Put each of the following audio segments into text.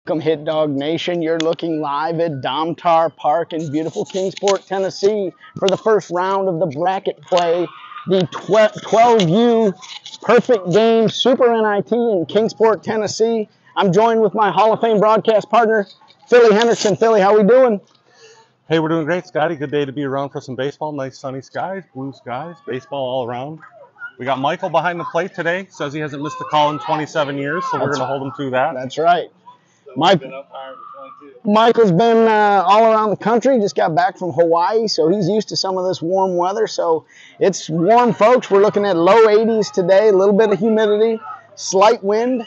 Welcome, Hit Dog Nation. You're looking live at Domtar Park in beautiful Kingsport, Tennessee for the first round of the bracket play. The 12U Perfect Game Super NIT in Kingsport, Tennessee. I'm joined with my Hall of Fame broadcast partner, Philly Henriksen. Philly, how we doing? Hey, we're doing great, Scotty. Good day to be around for some baseball. Nice sunny skies, blue skies, baseball all around. We got Michael behind the plate today. Says he hasn't missed a call in 27 years, so we're going to hold him to that. That's right. Michael's been all around the country, just got back from Hawaii, so he's used to some of this warm weather. So it's warm, folks. We're looking at low 80s today, a little bit of humidity, slight wind,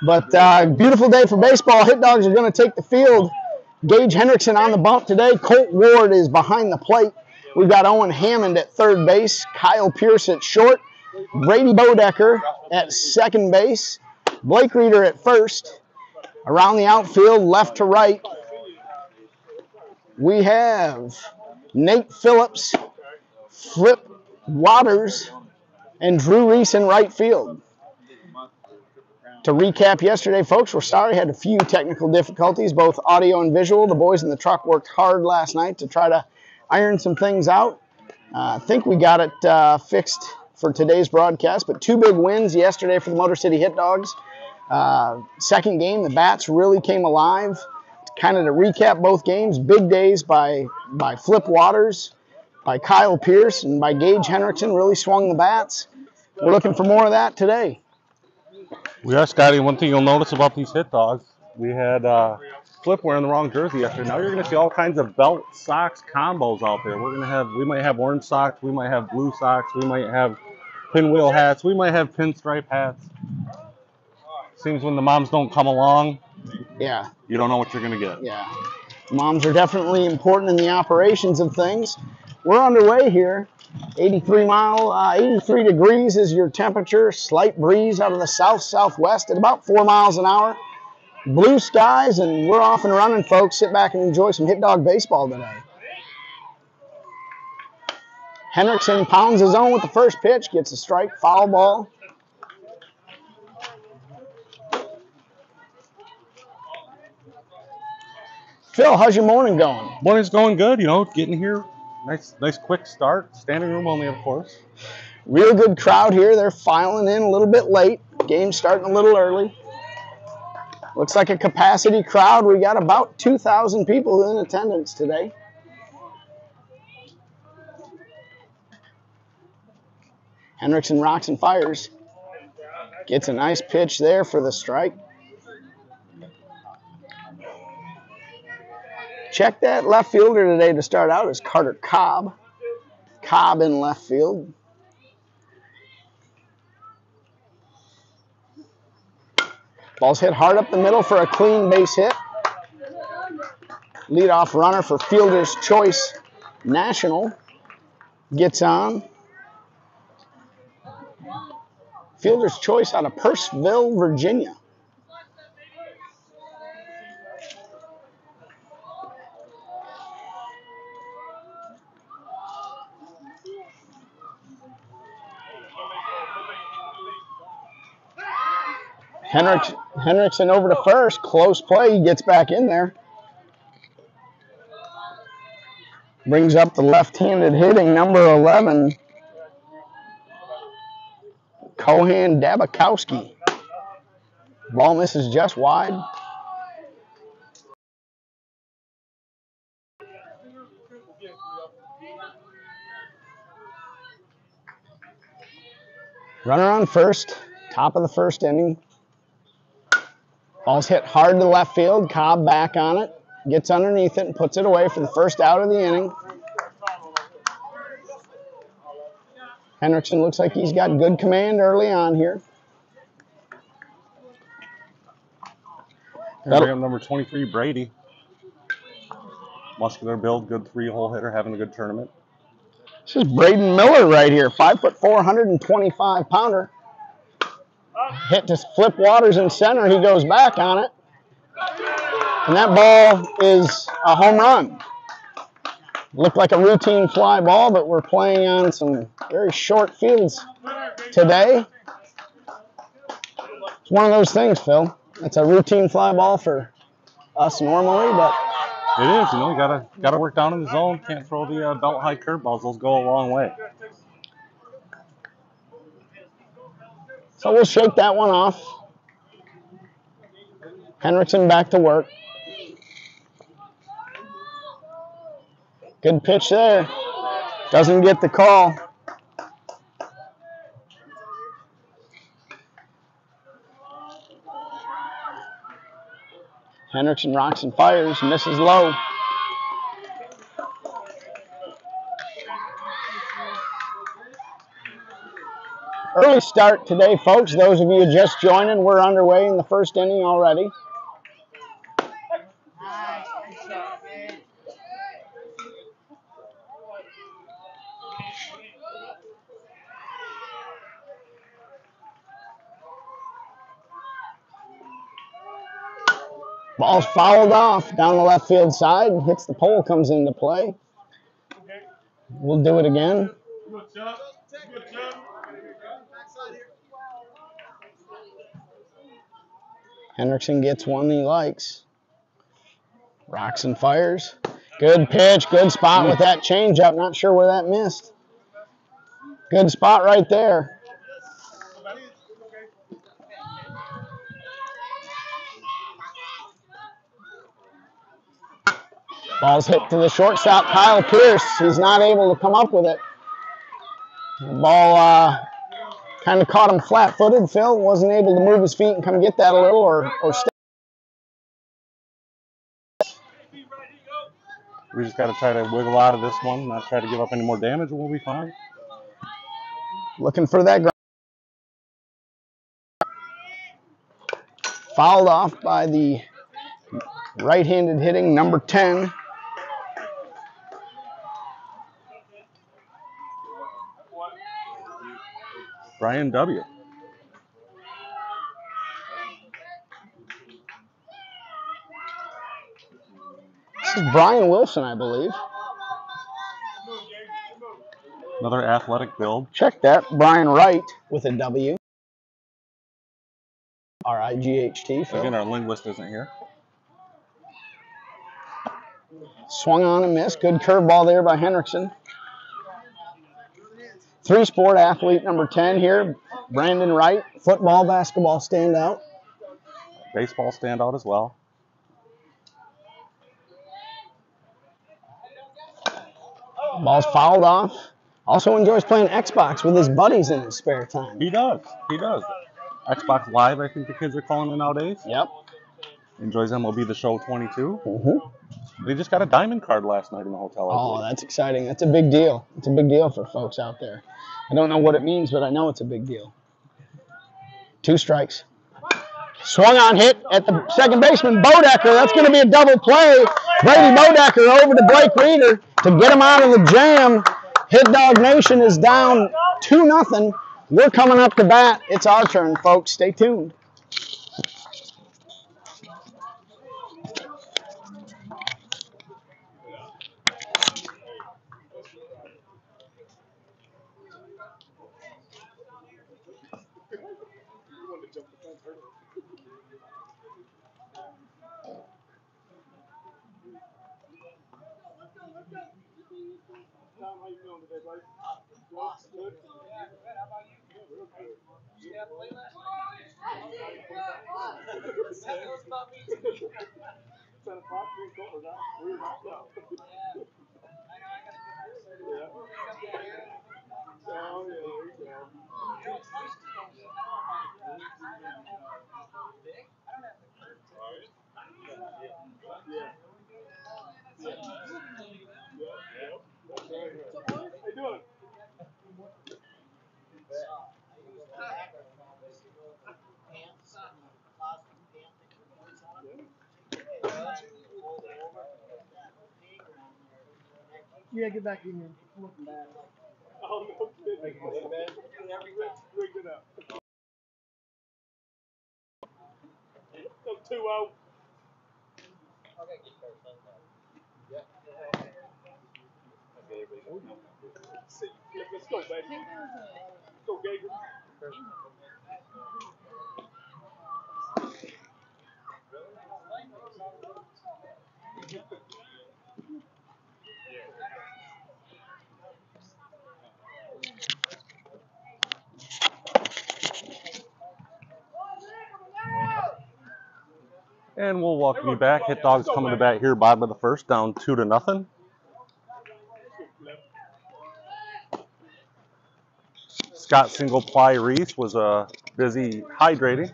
but beautiful day for baseball. Hit Dogs are going to take the field. Gage Henriksen on the bump today. Colt Ward is behind the plate. We've got Owen Hammond at third base, Kyle Pierce at short, Brady Bodaker at second base, Blake Reeder at first. Around the outfield, left to right, we have Nate Phillips, Flip Waters, and Drew Reese in right field. To recap yesterday, folks, we're sorry, had a few technical difficulties, both audio and visual. The boys in the truck worked hard last night to try to iron some things out. I think we got it fixed for today's broadcast, but two big wins yesterday for the Motor City Hit Dogs. Second game, the bats really came alive. Kind of to recap both games, big days by Flip Waters, by Kyle Pierce, and by Gage Henriksen really swung the bats. We're looking for more of that today. We are, Scotty. One thing you'll notice about these Hit Dogs, we had Flip wearing the wrong jersey yesterday. Now you're going to see all kinds of belt socks combos out there. We might have orange socks, we might have blue socks, we might have pinwheel hats, we might have pinstripe hats. Seems when the moms don't come along, yeah, you don't know what you're going to get. Yeah, moms are definitely important in the operations of things. We're underway here. 83 degrees is your temperature. Slight breeze out of the south-southwest at about 4 miles an hour. Blue skies, and we're off and running, folks. Sit back and enjoy some Hit Dog baseball today. Henriksen pounds his own with the first pitch, gets a strike, foul ball. Phil, how's your morning going? Morning's going good, getting here. Nice quick start. Standing room only, of course. Real good crowd here. They're filing in a little bit late. Game's starting a little early. Looks like a capacity crowd. We got about 2,000 people in attendance today. Henriksen rocks and fires. Gets a nice pitch there for the strike. Check that left fielder today to start out is Carter Cobb. Cobb in left field. Ball's hit hard up the middle for a clean base hit. Leadoff runner for Fielder's Choice National gets on. Fielder's Choice out of Purcellville, Virginia. Henriksen over to first. Close play. He gets back in there. Brings up the left-handed hitting number 11, Kohan Dabakowski. Ball misses just wide. Runner on first. Top of the first inning. Ball's hit hard to left field. Cobb back on it. Gets underneath it and puts it away for the first out of the inning. Henriksen looks like he's got good command early on here. Here we have number 23, Brady. Muscular build, good three-hole hitter, having a good tournament. This is Braden Miller right here, 5'4", 125-pounder. Hit to Flip Waters in center. He goes back on it. And that ball is a home run. Looked like a routine fly ball, but we're playing on some very short fields today. It's one of those things, Phil. It's a routine fly ball for us normally, but it is. You know, you gotta work down in the zone. Can't throw the belt high curveballs. Those go a long way. so we'll shake that one off. Henriksen back to work. Good pitch there. Doesn't get the call. Henriksen rocks and fires, misses low. Early start today, folks. Those of you just joining, we're underway in the first inning already. Ball's fouled off down the left field side and hits the pole, comes into play. We'll do it again. Henriksen gets one he likes. Rocks and fires. Good pitch, good spot with that changeup. Not sure where that missed. Good spot right there. Ball's hit to the shortstop, Kyle Pierce. He's not able to come up with it. The ball kind of caught him flat-footed. Phil wasn't able to move his feet and come get that a little or stay. We just got to try to wiggle out of this one, not try to give up any more damage, and we'll be fine. Looking for that ground. Fouled off by the right-handed hitting number 10. Brian W. This is Brian Wilson, I believe. Another athletic build. Check that. Brian Wright with a W. R-I-G-H-T. Phil. Again, our linguist isn't here. Swung on and missed. Good curveball there by Henriksen. Three-sport athlete number 10 here. Brandon Wright. Football, basketball standout. Baseball standout as well. Ball's fouled off. Also enjoys playing Xbox with his buddies in his spare time. He does. He does. Xbox Live, I think the kids are calling it nowadays. Yep. Enjoys MLB The Show 22. Mm-hmm. They just got a diamond card last night in the hotel. Oh, that's exciting. That's a big deal. It's a big deal for folks out there. I don't know what it means, but I know it's a big deal. 2 strikes. Swung on, hit at the second baseman, Bodaker. That's going to be a double play. Brady Bodaker over to Blake Reeder to get him out of the jam. Hit Dog Nation is down 2-0. We're coming up to bat. It's our turn, folks. Stay tuned. Yeah, get back in here. I'm looking bad. Oh, no kidding. Rigged it up. 2-0. Let's go, baby. Let's go, Gage. And we'll welcome you back. Hit Dogs coming to bat here, bottom of the first, down 2-0. Scott Single Ply Reese was busy hydrating.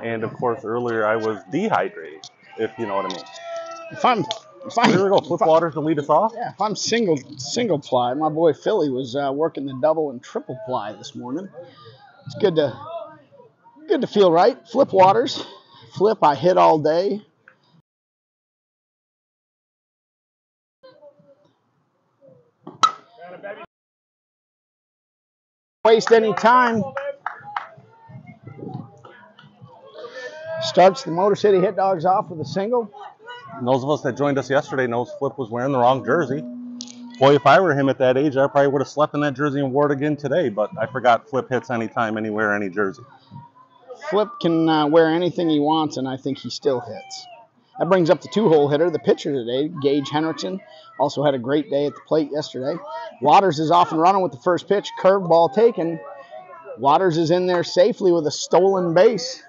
And of course, earlier I was dehydrating, if you know what I mean. Here we go. Flip Waters to lead us off. Yeah, if I'm single ply, my boy Philly was working the double and triple ply this morning. It's good to feel right. Flip Waters. Flip, I hit all day. Waste any time. Starts the Motor City Hit Dogs off with a single. And those of us that joined us yesterday knows Flip was wearing the wrong jersey. Boy, if I were him at that age, I probably would have slept in that jersey and wore it again today, but I forgot Flip hits anytime, anywhere, any jersey. Flip can wear anything he wants, and I think he still hits. That brings up the two-hole hitter, the pitcher today, Gage Henriksen. Also had a great day at the plate yesterday. Waters is off and running with the first pitch. Curveball taken. Waters is in there safely with a stolen base.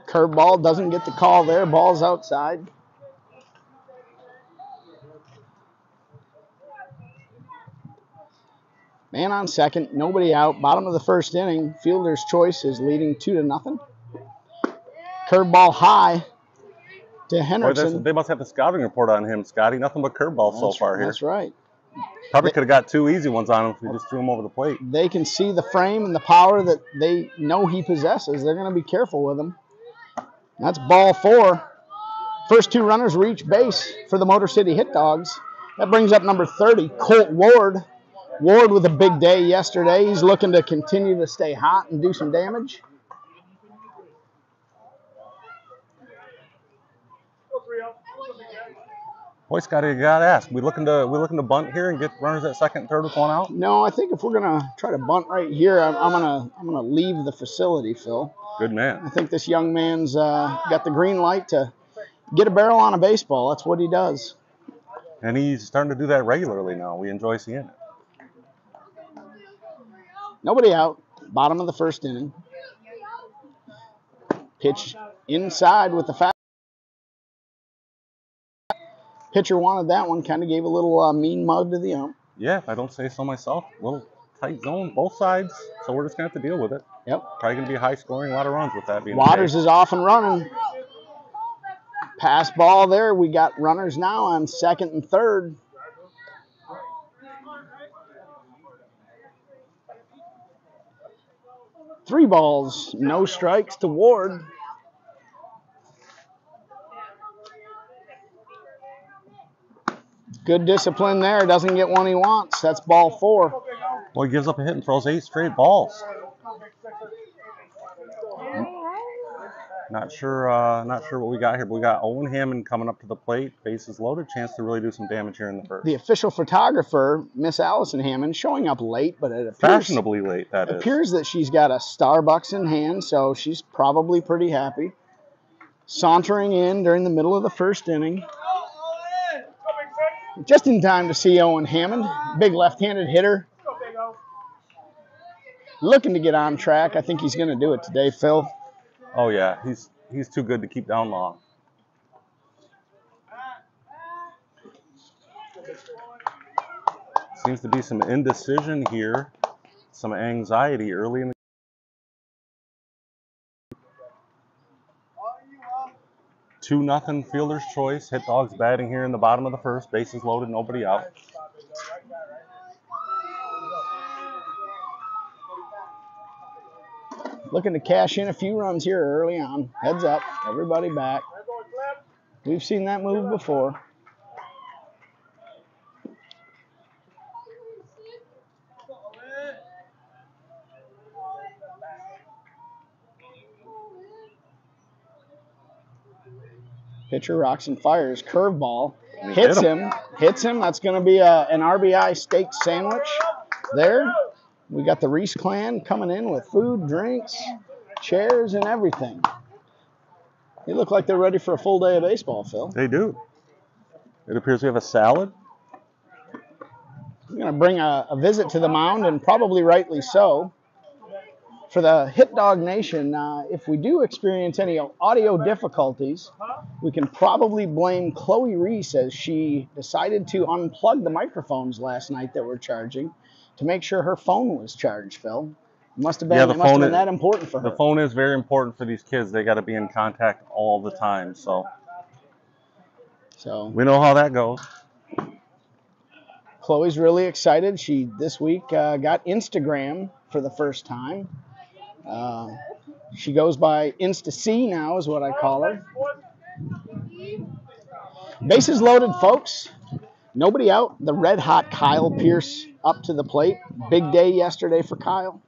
Curveball doesn't get the call there. Ball's outside. Man on second, nobody out. Bottom of the first inning. Fielder's choice is leading 2-0. Curveball high to Henriksen. Boy, they must have the scouting report on him, Scotty. Nothing but curveballs so far here. That's right. Probably could have got two easy ones on him if we just threw him over the plate. They can see the frame and the power that they know he possesses. They're going to be careful with him. That's ball 4. First two runners reach base for the Motor City Hit Dogs. That brings up number 30, Colt Ward. Ward with a big day yesterday. He's looking to continue to stay hot and do some damage. Boy, Scotty, you got to ask. We looking to bunt here and get runners at second and third with one out? No, I think if we're gonna try to bunt right here, I'm gonna leave the facility, Phil. Good man. I think this young man's got the green light to get a barrel on a baseball. That's what he does. And he's starting to do that regularly now. We enjoy seeing it. Nobody out. Bottom of the first inning. Pitch inside with the fast. Pitcher wanted that one. Kind of gave a little mean mug to the ump. Yeah, if I don't say so myself. A little tight zone, both sides. So we're just going to have to deal with it. Yep. Probably going to be high scoring, a lot of runs with that being Waters is off and running. Pass ball there. We got runners now on second and third. Three balls, no strikes to Ward. Good discipline there. Doesn't get one he wants. That's ball 4. Well, he gives up a hit and throws 8 straight balls. Not sure what we got here, but we got Owen Hammond coming up to the plate. Bases loaded. Chance to really do some damage here in the first. The official photographer, Miss Allison Hammond, showing up late, but it appears fashionably late. That appears that she's got a Starbucks in hand, so she's probably pretty happy. Sauntering in during the middle of the first inning. Just in time to see Owen Hammond, big left-handed hitter. Looking to get on track. I think he's going to do it today, Phil. Oh, yeah. He's too good to keep down long. Seems to be some indecision here. Some anxiety early in the 2-0 fielder's choice. Hit Dogs batting here in the bottom of the first. Bases loaded, nobody out. Looking to cash in a few runs here early on. Heads up, everybody back. We've seen that move before. Pitcher rocks and fires. Curveball. Hits him. That's going to be an RBI steak sandwich there. We got the Reese clan coming in with food, drinks, chairs, and everything. They look like they're ready for a full day of baseball, Phil. They do. It appears we have a salad. We're going to bring a visit to the mound, and probably rightly so. For the Hit Dog Nation, if we do experience any audio difficulties, we can probably blame Chloe Reese, as she decided to unplug the microphones last night that were charging to make sure her phone was charged, Phil. It must have been, that important for her. The phone is very important for these kids. They got to be in contact all the time, so we know how that goes. Chloe's really excited. She, this week, got Instagram for the first time. She goes by Insta-C now, is what I call her. Bases loaded, folks. Nobody out. The red-hot Kyle Pierce up to the plate. Big day yesterday for Kyle.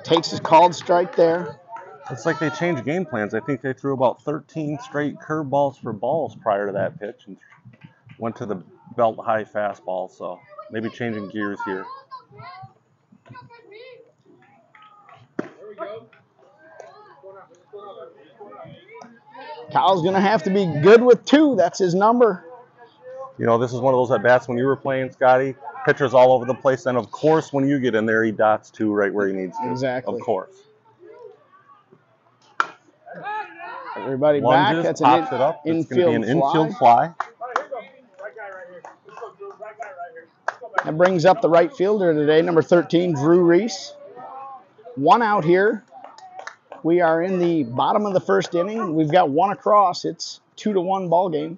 Takes his called strike there. It's like they changed game plans. I think they threw about 13 straight curveballs for balls prior to that pitch and went to the belt-high fastball, so maybe changing gears here. Kyle's going to have to be good with 2. That's his number. You know, this is one of those at-bats when you were playing, Scotty. Pitcher's all over the place. And, of course, when you get in there, he dots 2 right where he needs to. Exactly. Of course. Everybody Lunges, back. That's pops it up. It's going to be an infield fly. That brings up the right fielder today, number 13, Drew Reese. 1 out here. We are in the bottom of the first inning. We've got 1 across. It's 2-1 ball game.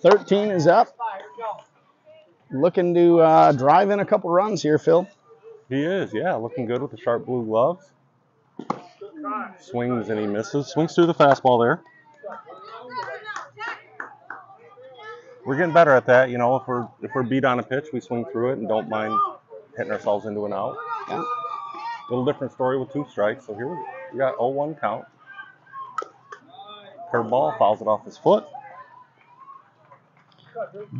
"13 is up. Looking to drive in a couple runs here, Phil. He is, yeah. Looking good with the sharp blue gloves. Swings and he misses. Swings through the fastball there. We're getting better at that. You know, if we're beat on a pitch, we swing through it and don't mind hitting ourselves into an out. Yeah. Little different story with 2 strikes. So here we got 0-1 count. Curveball, fouls it off his foot.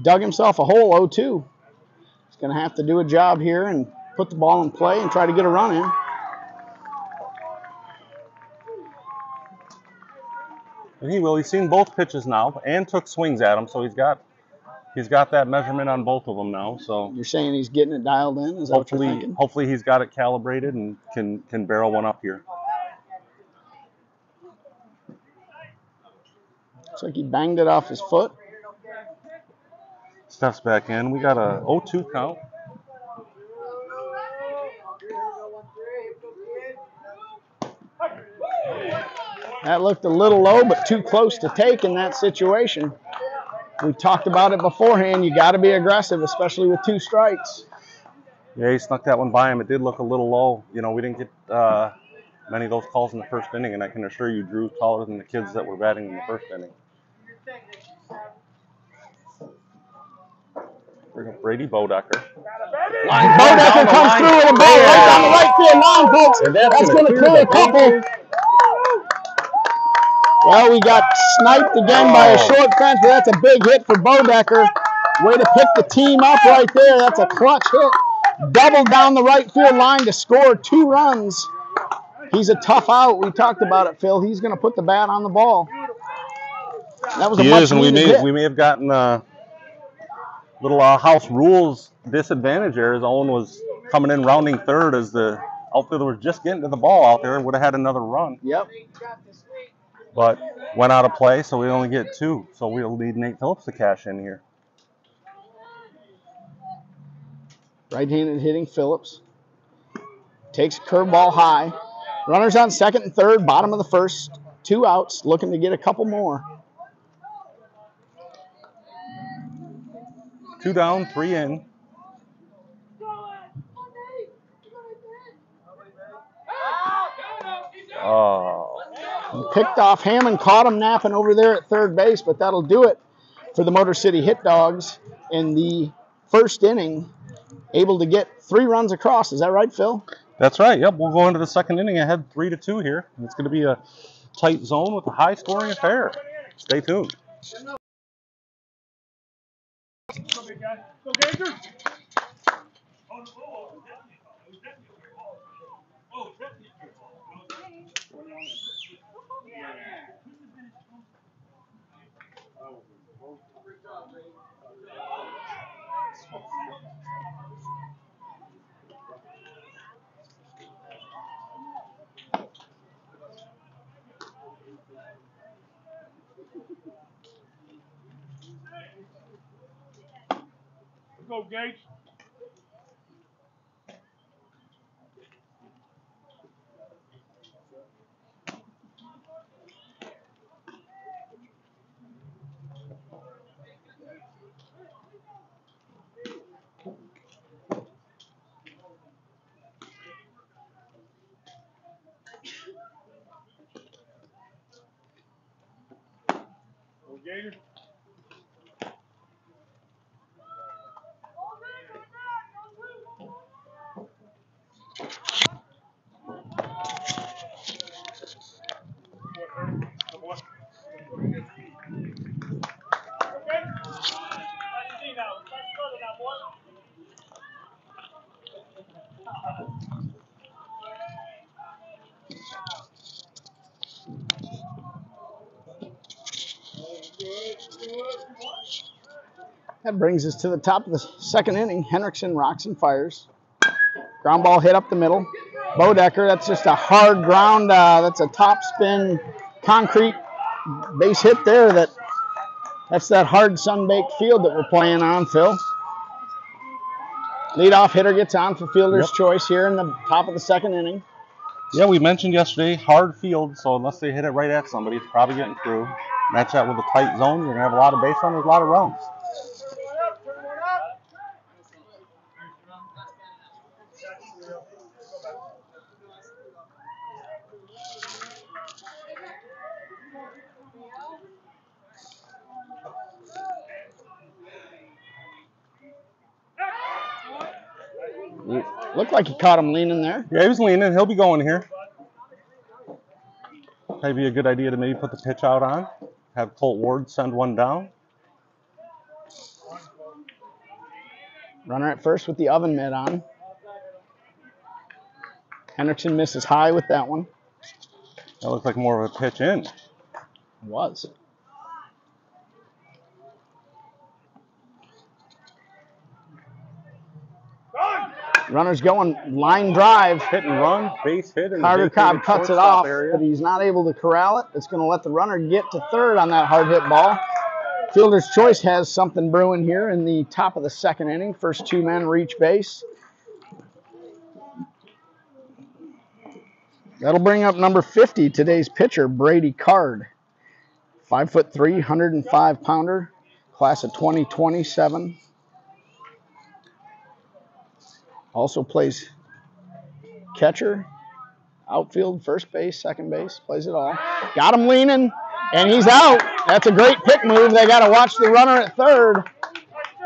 Dug himself a hole, 0-2. He's going to have to do a job here and put the ball in play and try to get a run in. And he will. He's seen both pitches now and took swings at them, so he's got that measurement on both of them now. So you're saying he's getting it dialed in? Is that what you're thinking? Hopefully he's got it calibrated and can barrel one up here. Looks like he banged it off his foot. Steps back in. We got a 0-2 count. That looked a little low, but too close to take in that situation. We talked about it beforehand. You got to be aggressive, especially with 2 strikes. Yeah, he snuck that one by him. It did look a little low. You know, we didn't get many of those calls in the first inning, and I can assure you Drew's taller than the kids that were batting in the first inning. Bring up Brady Bodaker. Bodaker comes through with a ball right down the right field line, folks. That's going to clear a couple. Well, we got sniped again by a short fence, but that's a big hit for Bodaker. Way to pick the team up right there. That's a clutch hit. Double down the right field line to score 2 runs. He's a tough out. We talked about it, Phil. He's going to put the bat on the ball. That was a much needed hit. We may have gotten a little house rules disadvantage there as Owen was coming in rounding third as the outfielder was just getting to the ball out there and would have had another run. Yep. But went out of play, so we only get 2. So we'll need Nate Phillips to cash in here. Right-handed hitting Phillips. Takes a curveball high. Runners on second and third, bottom of the first. 2 outs, looking to get a couple more. 2 down, 3 in. Oh. Picked off Hammond, caught him napping over there at third base, but that'll do it for the Motor City Hit Dogs in the first inning. Able to get 3 runs across. Is that right, Phil? That's right. Yep. We'll go into the second inning ahead 3-2 here. It's going to be a tight zone with a high-scoring affair. Stay tuned. Go, Gager. Go, Gage. Go, Gator. That brings us to the top of the second inning. Henriksen rocks and fires. Ground ball hit up the middle. Bodaker, that's just a hard ground. That's a top spin concrete base hit there. That's that hard sun-baked field that we're playing on, Phil. Leadoff hitter gets on for fielder's choice here in the top of the second inning. Yeah, we mentioned yesterday, hard field, so unless they hit it right at somebody, it's probably getting through. Match that with a tight zone, you're going to have a lot of base runners, a lot of runs. Looked like he caught him leaning there. Yeah, he was leaning. He'll be going here. Maybe a good idea to maybe put the pitch out on. Have Colt Ward send one down. Runner at first with the oven mitt on. Henriksen misses high with that one. That looks like more of a pitch in. It was. Runner's going line drive. Hit and run, base hit. And Carter Cobb cuts it off, but he's not able to corral it. It's going to let the runner get to third on that hard hit ball. Fielder's choice has something brewing here in the top of the second inning. First two men reach base. That'll bring up number 50, today's pitcher, Brady Card. 5'3", 105-pounder, class of 2027. Also plays catcher, outfield, first base, second base, plays it all. Got him leaning, and he's out. That's a great pick move. They got to watch the runner at third.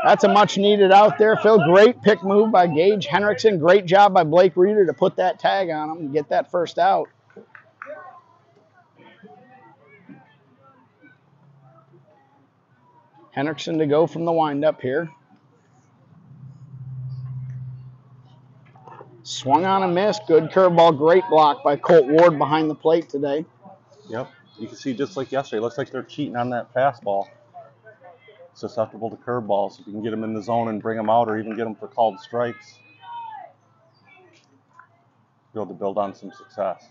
That's a much-needed out there, Phil. Great pick move by Gage Henriksen. Great job by Blake Reeder to put that tag on him and get that first out. Henriksen to go from the windup here. Swung on and missed. Good curveball. Great block by Colt Ward behind the plate today. Yep. You can see just like yesterday, looks like they're cheating on that fastball. Susceptible to curveballs. If you can get them in the zone and bring them out or even get them for called strikes, be able to build on some success.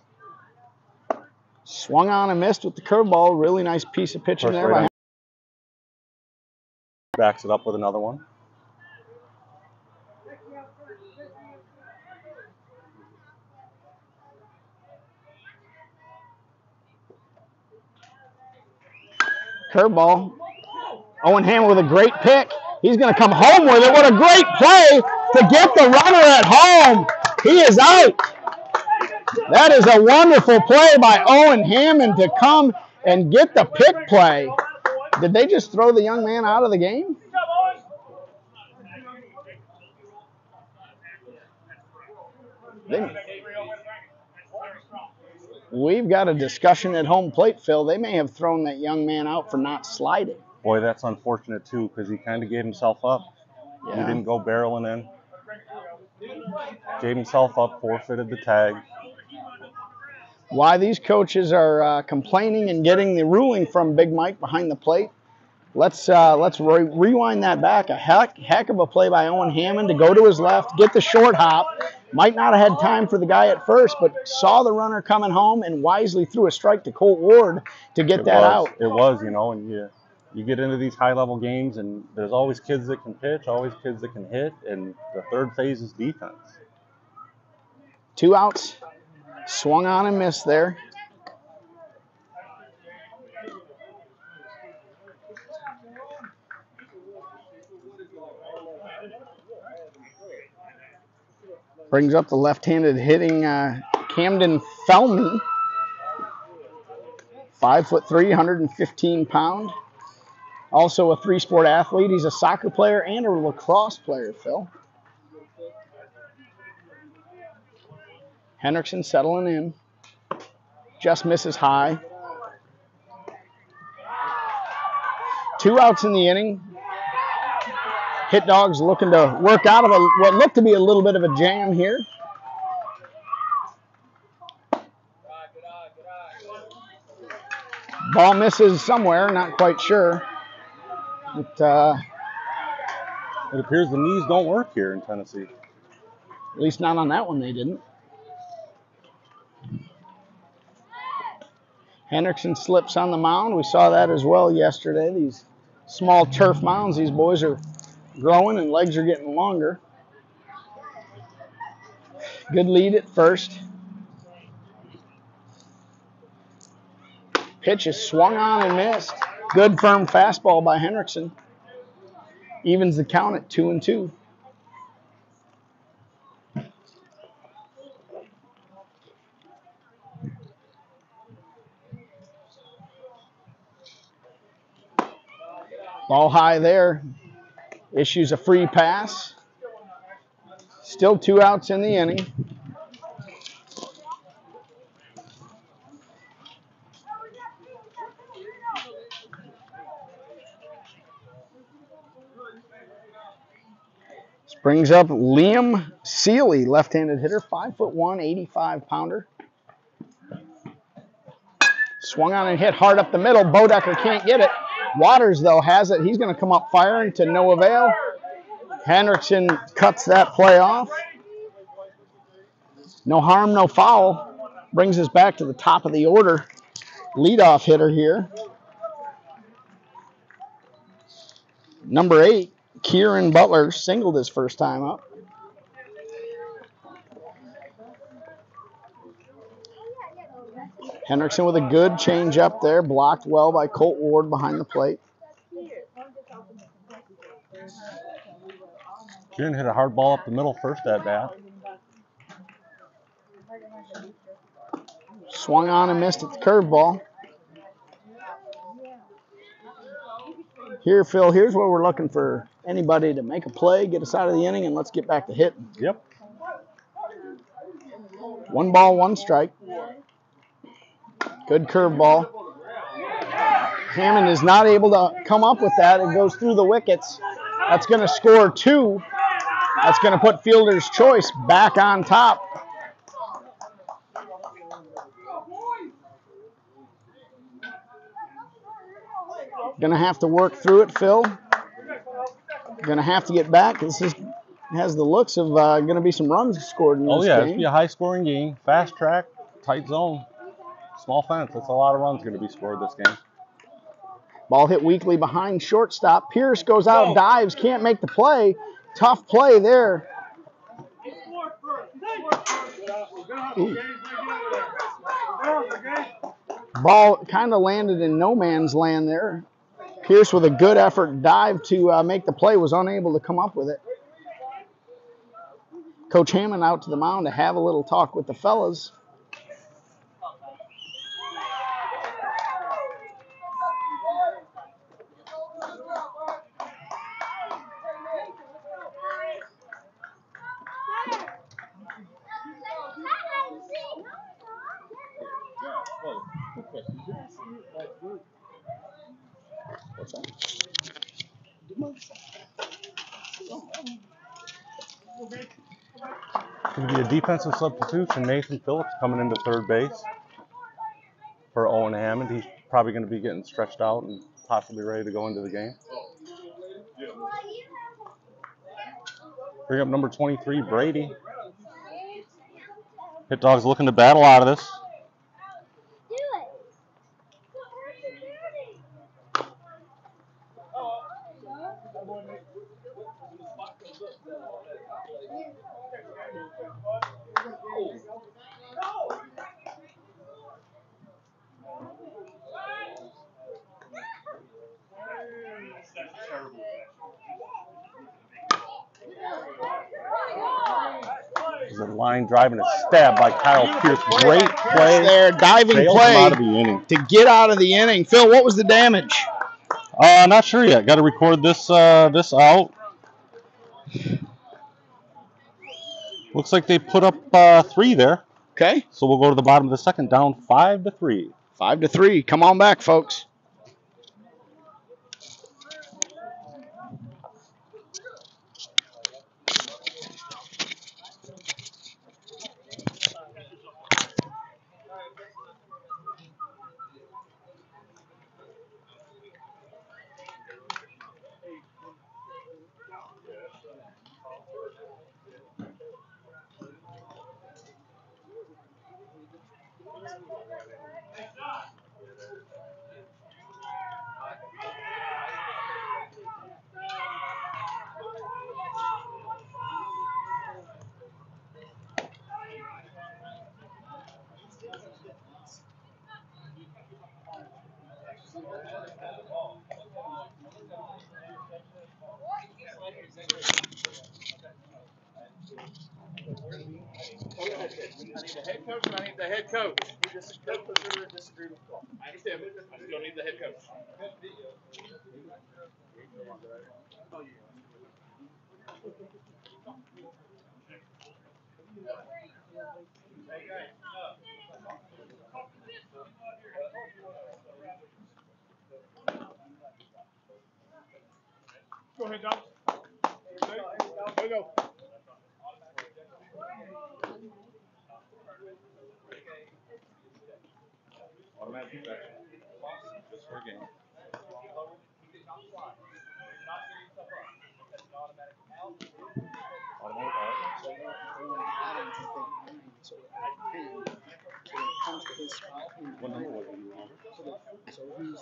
Swung on and missed with the curveball. Really nice piece of pitching there. By backs it up with another one. Curveball. Owen Hammond with a great pick. He's going to come home with it. What a great play to get the runner at home. He is out. That is a wonderful play by Owen Hammond to come and get the pick play. Did they just throw the young man out of the game? We've got a discussion at home plate, Phil. They may have thrown that young man out for not sliding. Boy, that's unfortunate, too, because he kind of gave himself up. Yeah. He didn't go barreling in. Gave himself up, forfeited the tag. Why these coaches are complaining and getting the ruling from Big Mike behind the plate. Let's rewind that back. A heck of a play by Owen Hammond to go to his left, get the short hop. Might not have had time for the guy at first, but saw the runner coming home and wisely threw a strike to Colt Ward to get that out. It was, you know, and you get into these high-level games, and there's always kids that can pitch, always kids that can hit, and the third phase is defense. 2 outs. Swung on and missed there. Brings up the left-handed hitting Camden Felmy. 5'3", 115 pound. Also a 3-sport athlete. He's a soccer player and a lacrosse player, Phil. Henriksen settling in. Just misses high. 2 outs in the inning. Hit Dogs looking to work out of what looked to be a little bit of a jam here. Ball misses somewhere, not quite sure. It appears the knees don't work here in Tennessee. At least not on that one, they didn't. Henriksen slips on the mound. We saw that as well yesterday. These small turf mounds, these boys are growing and legs are getting longer. Good lead at first. Pitch is swung on and missed. Good firm fastball by Henriksen. Evens the count at 2-2. Ball high there. Issues a free pass. Still 2 outs in the inning. This brings up Liam Seeley, left-handed hitter, 5'1", 85-pounder. Swung on and hit hard up the middle. Bodaker can't get it. Waters, though, has it. He's going to come up firing to no avail. Henriksen cuts that play off. No harm, no foul. Brings us back to the top of the order. Leadoff hitter here. Number 8, Kieran Butler, singled his first time up. Henriksen with a good change up there, blocked well by Colt Ward behind the plate. Kieran hit a hard ball up the middle first at bat. Swung on and missed at the curveball. Here, Phil, here's where we're looking for anybody to make a play, get us out of the inning, and let's get back to hitting. Yep. 1 ball, 1 strike. Good curveball. Hammond is not able to come up with that. It goes through the wickets. That's going to score 2. That's going to put Fielder's Choice back on top. Going to have to work through it, Phil. Going to have to get back. This has the looks of going to be some runs scored in this game. Oh, yeah, it's going to be a high-scoring game. Fast track, tight zone, small fence. That's a lot of runs going to be scored this game. Ball hit weakly behind shortstop. Pierce goes out, dives, can't make the play. Tough play there. Ooh. Ball kind of landed in no man's land there. Pierce with a good effort dive to make the play, was unable to come up with it. Coach Hammond out to the mound to have a little talk with the fellas. What's that? Going to be a defensive substitution. Nathan Phillips coming into third base for Owen Hammond. He's probably going to be getting stretched out and possibly ready to go into the game. Bring up number 23, Brady. Hit Dog's looking to battle out of this. There's a line driving a stab by Kyle Pierce. Great play there, diving play out of the inning. To get out of the inning. Phil, what was the damage? Not sure yet. Got to record this out. Looks like they put up 3 there. Okay. So we'll go to the bottom of the second, down 5-3. 5-3. Come on back, folks. I need the head coach. We disagree with Paul. I understand. I still need the head coach. Go ahead, Dom. Go, go. Automatic ejection. Just for a game. Automatic out. What number was it? So he's the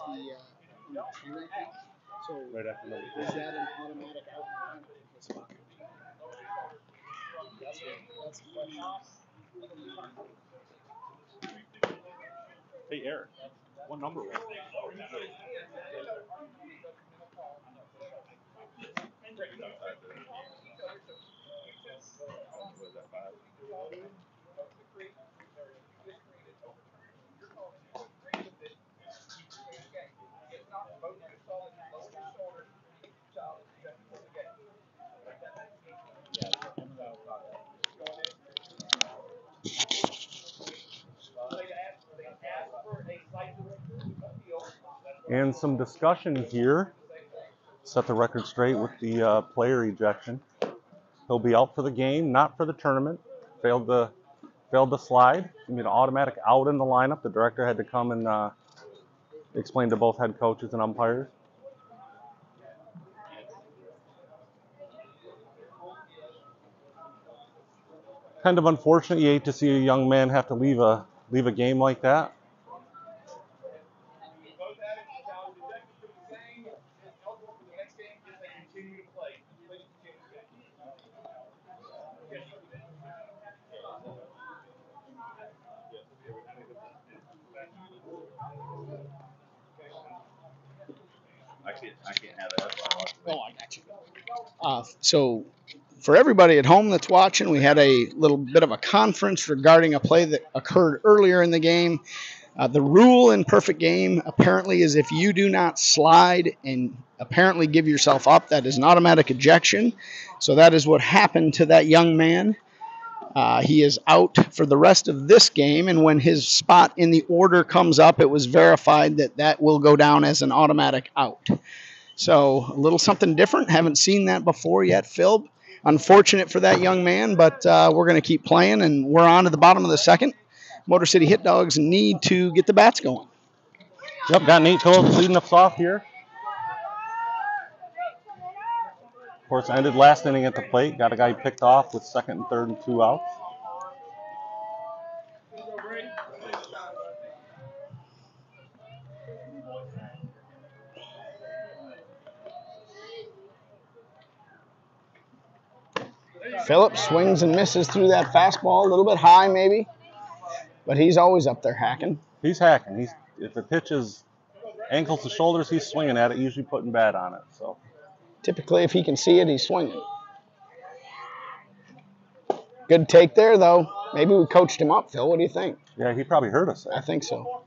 so Right after number 4. is that an automatic out? That's the question. Hey, Eric, what number was it? And some discussion here. Set the record straight with the player ejection. He'll be out for the game, not for the tournament. Failed the slide. I mean, automatic out in the lineup. The director had to come and explain to both head coaches and umpires. Kind of unfortunate. You hate to see a young man have to leave a game like that. I can't have that. Oh, I got you. So for everybody at home that's watching, we had a little bit of a conference regarding a play that occurred earlier in the game. The rule in perfect game apparently is if you do not slide and apparently give yourself up, that is an automatic ejection. So that is what happened to that young man. He is out for the rest of this game, and when his spot in the order comes up, it was verified that that will go down as an automatic out. So a little something different. Haven't seen that before yet, Phil. Unfortunate for that young man, but we're going to keep playing, and we're on to the bottom of the second. Motor City Hit Dogs need to get the bats going. Yep, got Nate Phillips leading us off here. Of course, ended last inning at the plate. Got a guy picked off with second and third and 2 outs. Phillips swings and misses through that fastball, a little bit high maybe, but he's always up there hacking. He's hacking. If the pitch is ankles to shoulders, he's swinging at it, usually putting bat on it. So typically, if he can see it, he's swinging. Good take there, though. Maybe we coached him up, Phil. What do you think? Yeah, he probably heard us there. I think so.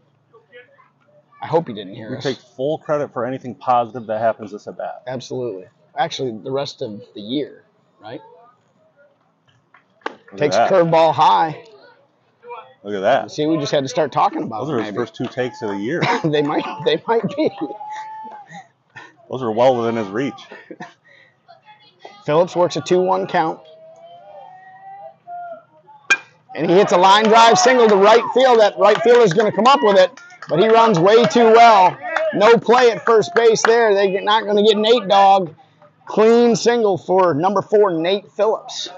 I hope he didn't hear us. We take full credit for anything positive that happens this at bat. Absolutely. Actually, the rest of the year, right? Look Takes a at that. curveball high. Look at that. See, we just had to start talking about Those it. are his first 2 takes of the year. They might be. Those are well within his reach. Phillips works a 2-1 count. And he hits a line drive single to right field. That right fielder's going to come up with it, but he runs way too well. No play at first base there. They're not going to get Nate Dog. Clean single for number 4, Nate Phillips.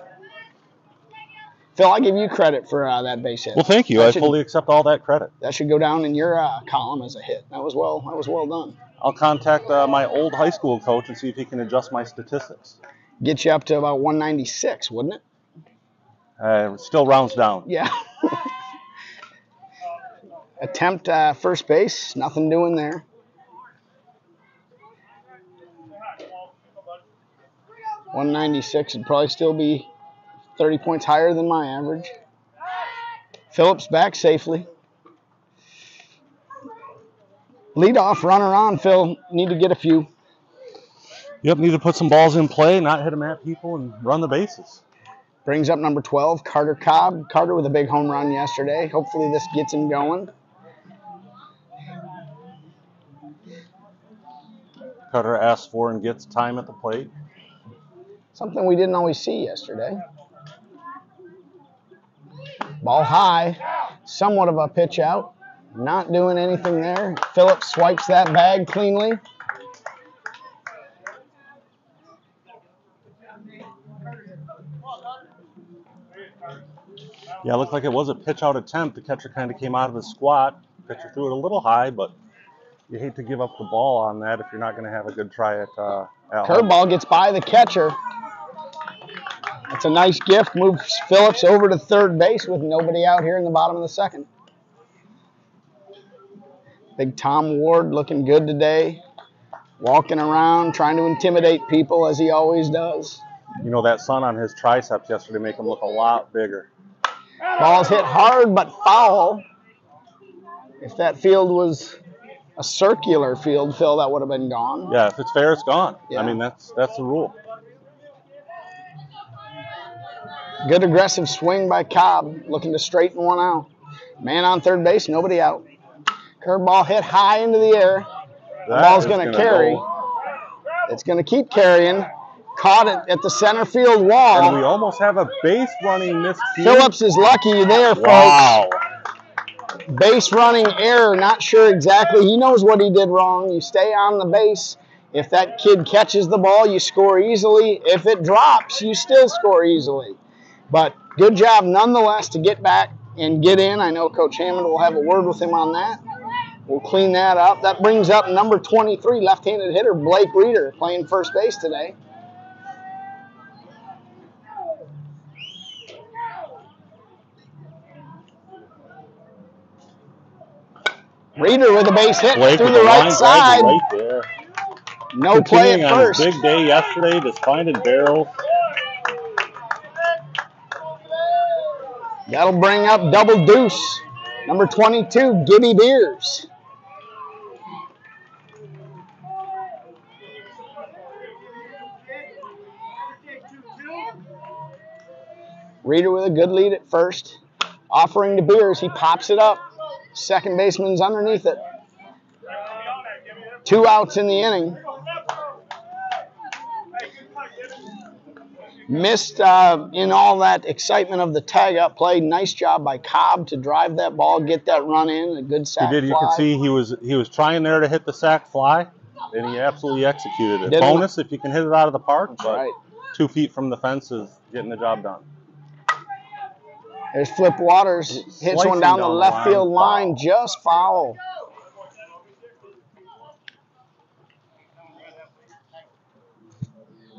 Phil, I give you credit for that base hit. Well, thank you. I fully accept all that credit. That should go down in your column as a hit. That was well done. I'll contact my old high school coach and see if he can adjust my statistics. Get you up to about 196, wouldn't it? Still rounds down. Yeah. Attempt first base. Nothing doing there. .196 would probably still be 30 points higher than my average. Phillips back safely. Leadoff runner on, Phil. Need to get a few. Yep, need to put some balls in play, not hit them at people, and run the bases. Brings up number 12, Carter Cobb. Carter with a big home run yesterday. Hopefully this gets him going. Carter asks for and gets time at the plate. Something we didn't always see yesterday. Ball high. Somewhat of a pitch out. Not doing anything there. Phillips swipes that bag cleanly. Yeah, it looked like it was a pitch-out attempt. The catcher kind of came out of his squat. Pitcher threw it a little high, but you hate to give up the ball on that if you're not going to have a good try at home. Curveball gets by the catcher. That's a nice gift. Moves Phillips over to third base with nobody out here in the bottom of the second. Big Tom Ward looking good today. Walking around, trying to intimidate people as he always does. You know, that sun on his triceps yesterday make him look a lot bigger. Ball's hit hard but foul. If that field was a circular field, Phil, that would have been gone. Yeah, if it's fair, it's gone. Yeah. I mean, that's the rule. Good aggressive swing by Cobb, looking to straighten one out. Man on third base, nobody out. Curveball hit high into the air. The ball's going to carry. It's going to keep carrying. Caught it at the center field wall. And we almost have a base running miscue. Phillips is lucky there, folks. Wow. Base running error, not sure exactly. He knows what he did wrong. You stay on the base. If that kid catches the ball, you score easily. If it drops, you still score easily. But good job nonetheless to get back and get in. I know Coach Hammond will have a word with him on that. We'll clean that up. That brings up number 23, left-handed hitter Blake Reeder, playing first base today. Reeder with a base hit Blake through with the a right line side. drive right there. No play at Continuing on his first. big day yesterday, just finding barrels. That'll bring up double deuce. Number 22, Gibby Beers. Reeder with a good lead at first. Offering to Beers. He pops it up. Second baseman's underneath it. 2 outs in the inning. Missed in all that excitement of the tag-up play. Nice job by Cobb to drive that ball, get that run in. A good sac He did. You fly. could see he was trying there to hit the sac fly, and he absolutely executed it. Didn't Bonus if you can hit it out of the park, but right. 2 feet from the fence is getting the job done. There's Flip Waters. Hits one down the left field line. Just foul.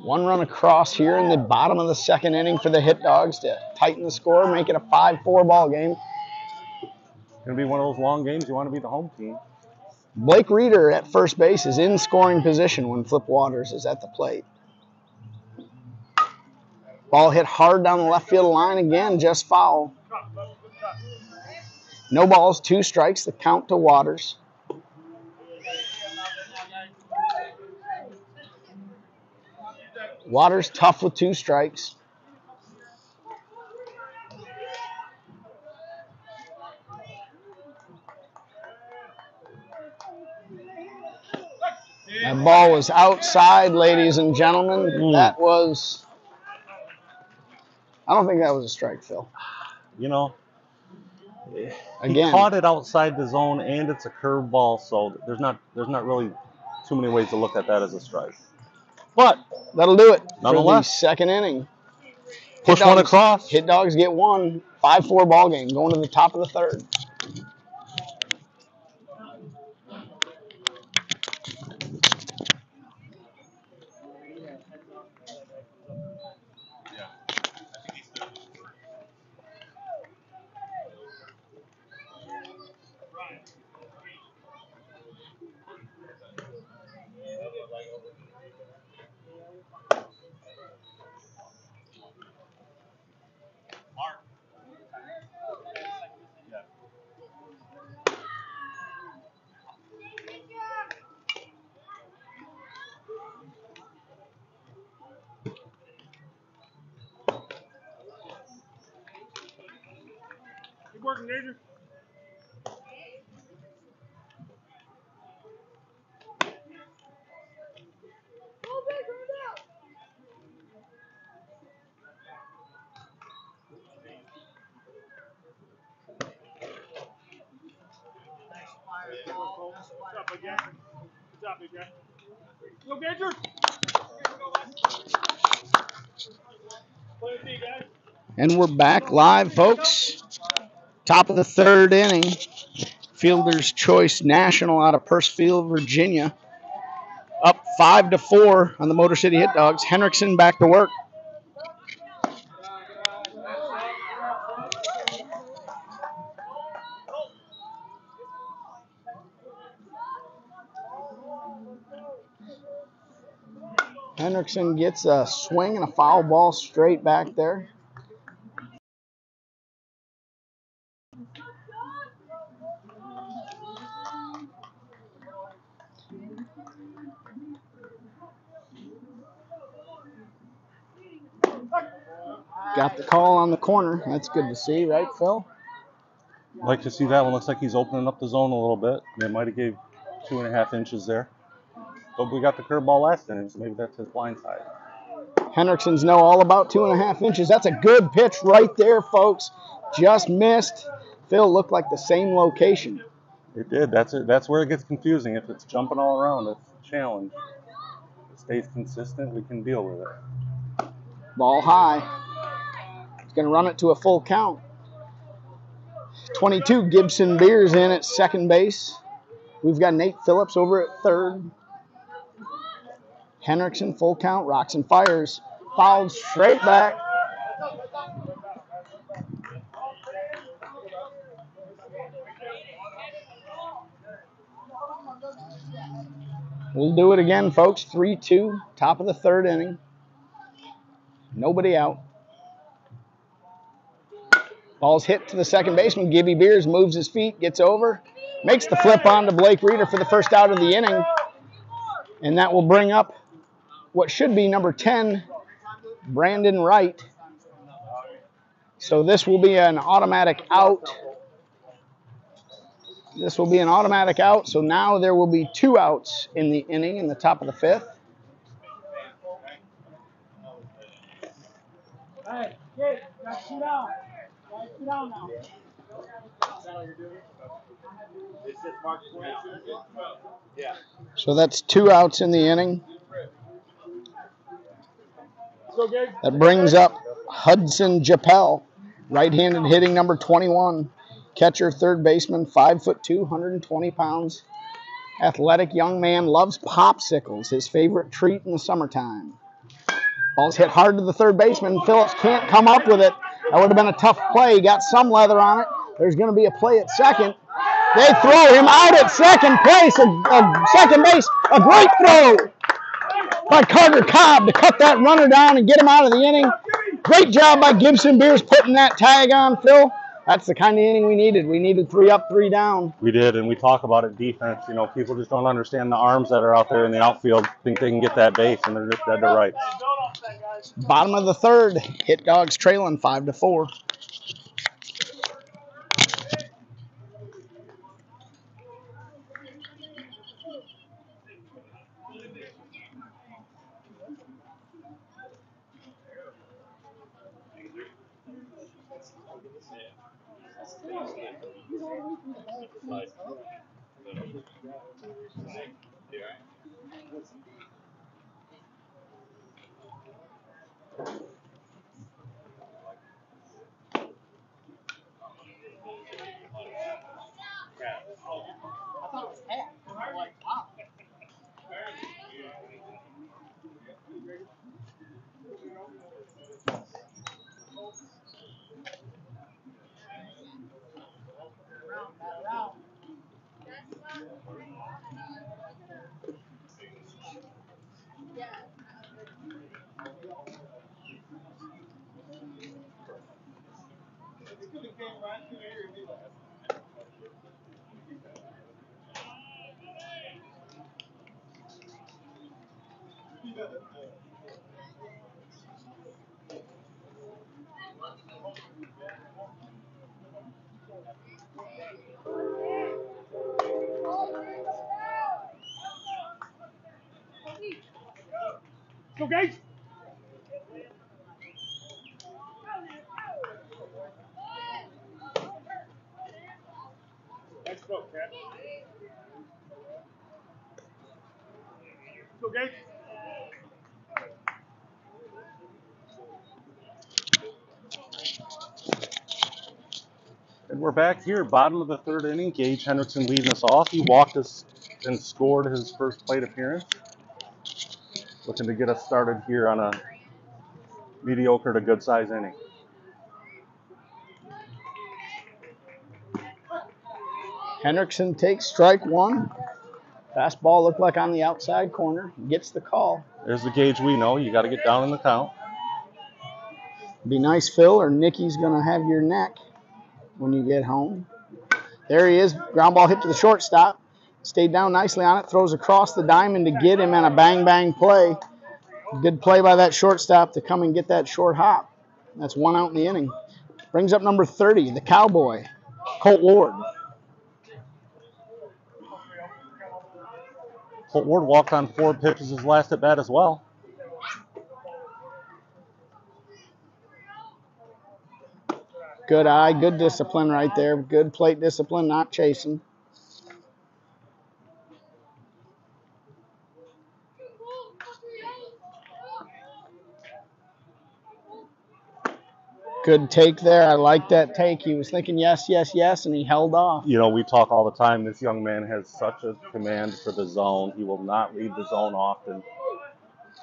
One run across here in the bottom of the second inning for the Hit Dogs to tighten the score, make it a 5-4 ball game. It's going to be one of those long games you want to be the home team. Blake Reeder at first base is in scoring position when Flip Waters is at the plate. Ball hit hard down the left field line again, just foul. No balls, 2 strikes, the count to Waters. Waters tough with 2 strikes. That ball was outside, ladies and gentlemen. That was... I don't think that was a strike, Phil. You know, Again. he caught it outside the zone, and it's a curveball, so there's not really too many ways to look at that as a strike. But that'll do it for the nonetheless, second inning. Push one across. Hit Dogs get one. 5-4 ball game going to the top of the third. Keep working, Gager. What's up, big guy? What's up, big guy? Go, Gager! Play with me, guys. And we're back live, folks. Top of the third inning. Fielder's Choice National out of Purcellville, Virginia. Up 5-4 on the Motor City Hit Dogs. Henriksen back to work. Henriksen gets a swing and a foul ball straight back there. Got the call on the corner. That's good to see, right, Phil? Like to see that one. Looks like he's opening up the zone a little bit. They might have gave 2.5 inches there. But we got the curveball last inning, so maybe that's his blind side. Henriksen's know all about 2.5 inches. That's a good pitch right there, folks. Just missed. Phil looked like the same location. It did. That's where it gets confusing. If it's jumping all around, it's a challenge. If it stays consistent, we can deal with it. Ball high. He's going to run it to a full count. 22, Gibson Beers in at second base. We've got Nate Phillips over at third. Henriksen, full count, rocks and fires. Fouled straight back. We'll do it again, folks. 3-2, top of the third inning. Nobody out. Ball's hit to the second baseman. Gibby Beers moves his feet, gets over, makes the flip on to Blake Reeder for the first out of the inning. And that will bring up what should be number 10, Brandon Wright. So this will be an automatic out. This will be an automatic out. So now there will be 2 outs in the inning in the top of the 5th. Hey, Gage, guys, sit down. Guys, sit down now. Yeah. So that's 2 outs in the inning. So, Gage. That brings up Hudson Japel, right-handed hitting number 21. Catcher, third baseman, 5'2", 120 pounds. Athletic young man, loves popsicles, his favorite treat in the summertime. Ball's hit hard to the third baseman. Phillips can't come up with it. That would have been a tough play. He got some leather on it. There's going to be a play at second. They throw him out at second place, second base. A great throw by Carter Cobb to cut that runner down and get him out of the inning. Great job by Gibson Beers putting that tag on, Phil. That's the kind of inning we needed. We needed 3 up, 3 down. We did, and we talk about it defense. You know, people just don't understand the arms that are out there in the outfield, think they can get that base, and they're just dead to rights. Bottom of the 3rd, Hit Dogs trailing 5-4. So, Gage. Let's go, Cat. So, Gage. And we're back here, bottom of the 3rd inning. Gage Henriksen leading us off. He walked us and scored his first plate appearance. Looking to get us started here on a mediocre to good size inning. Henriksen takes strike 1. Fastball looked like on the outside corner. Gets the call. There's the Gage we know. You got to get down in the count. Be nice, Phil, or Nicky's going to have your neck when you get home. There he is. Ground ball hit to the shortstop. Stayed down nicely on it. Throws across the diamond to get him and a bang-bang play. Good play by that shortstop to come and get that short hop. That's 1 out in the inning. Brings up number 30, the Cowboy, Colt Ward. Colt Ward walked on 4 pitches his last at bat as well. Good eye, good discipline right there. Good plate discipline, not chasing. Good take there. I like that take. He was thinking yes, yes, yes, and he held off. You know, we talk all the time. This young man has such a command for the zone. He will not leave the zone often.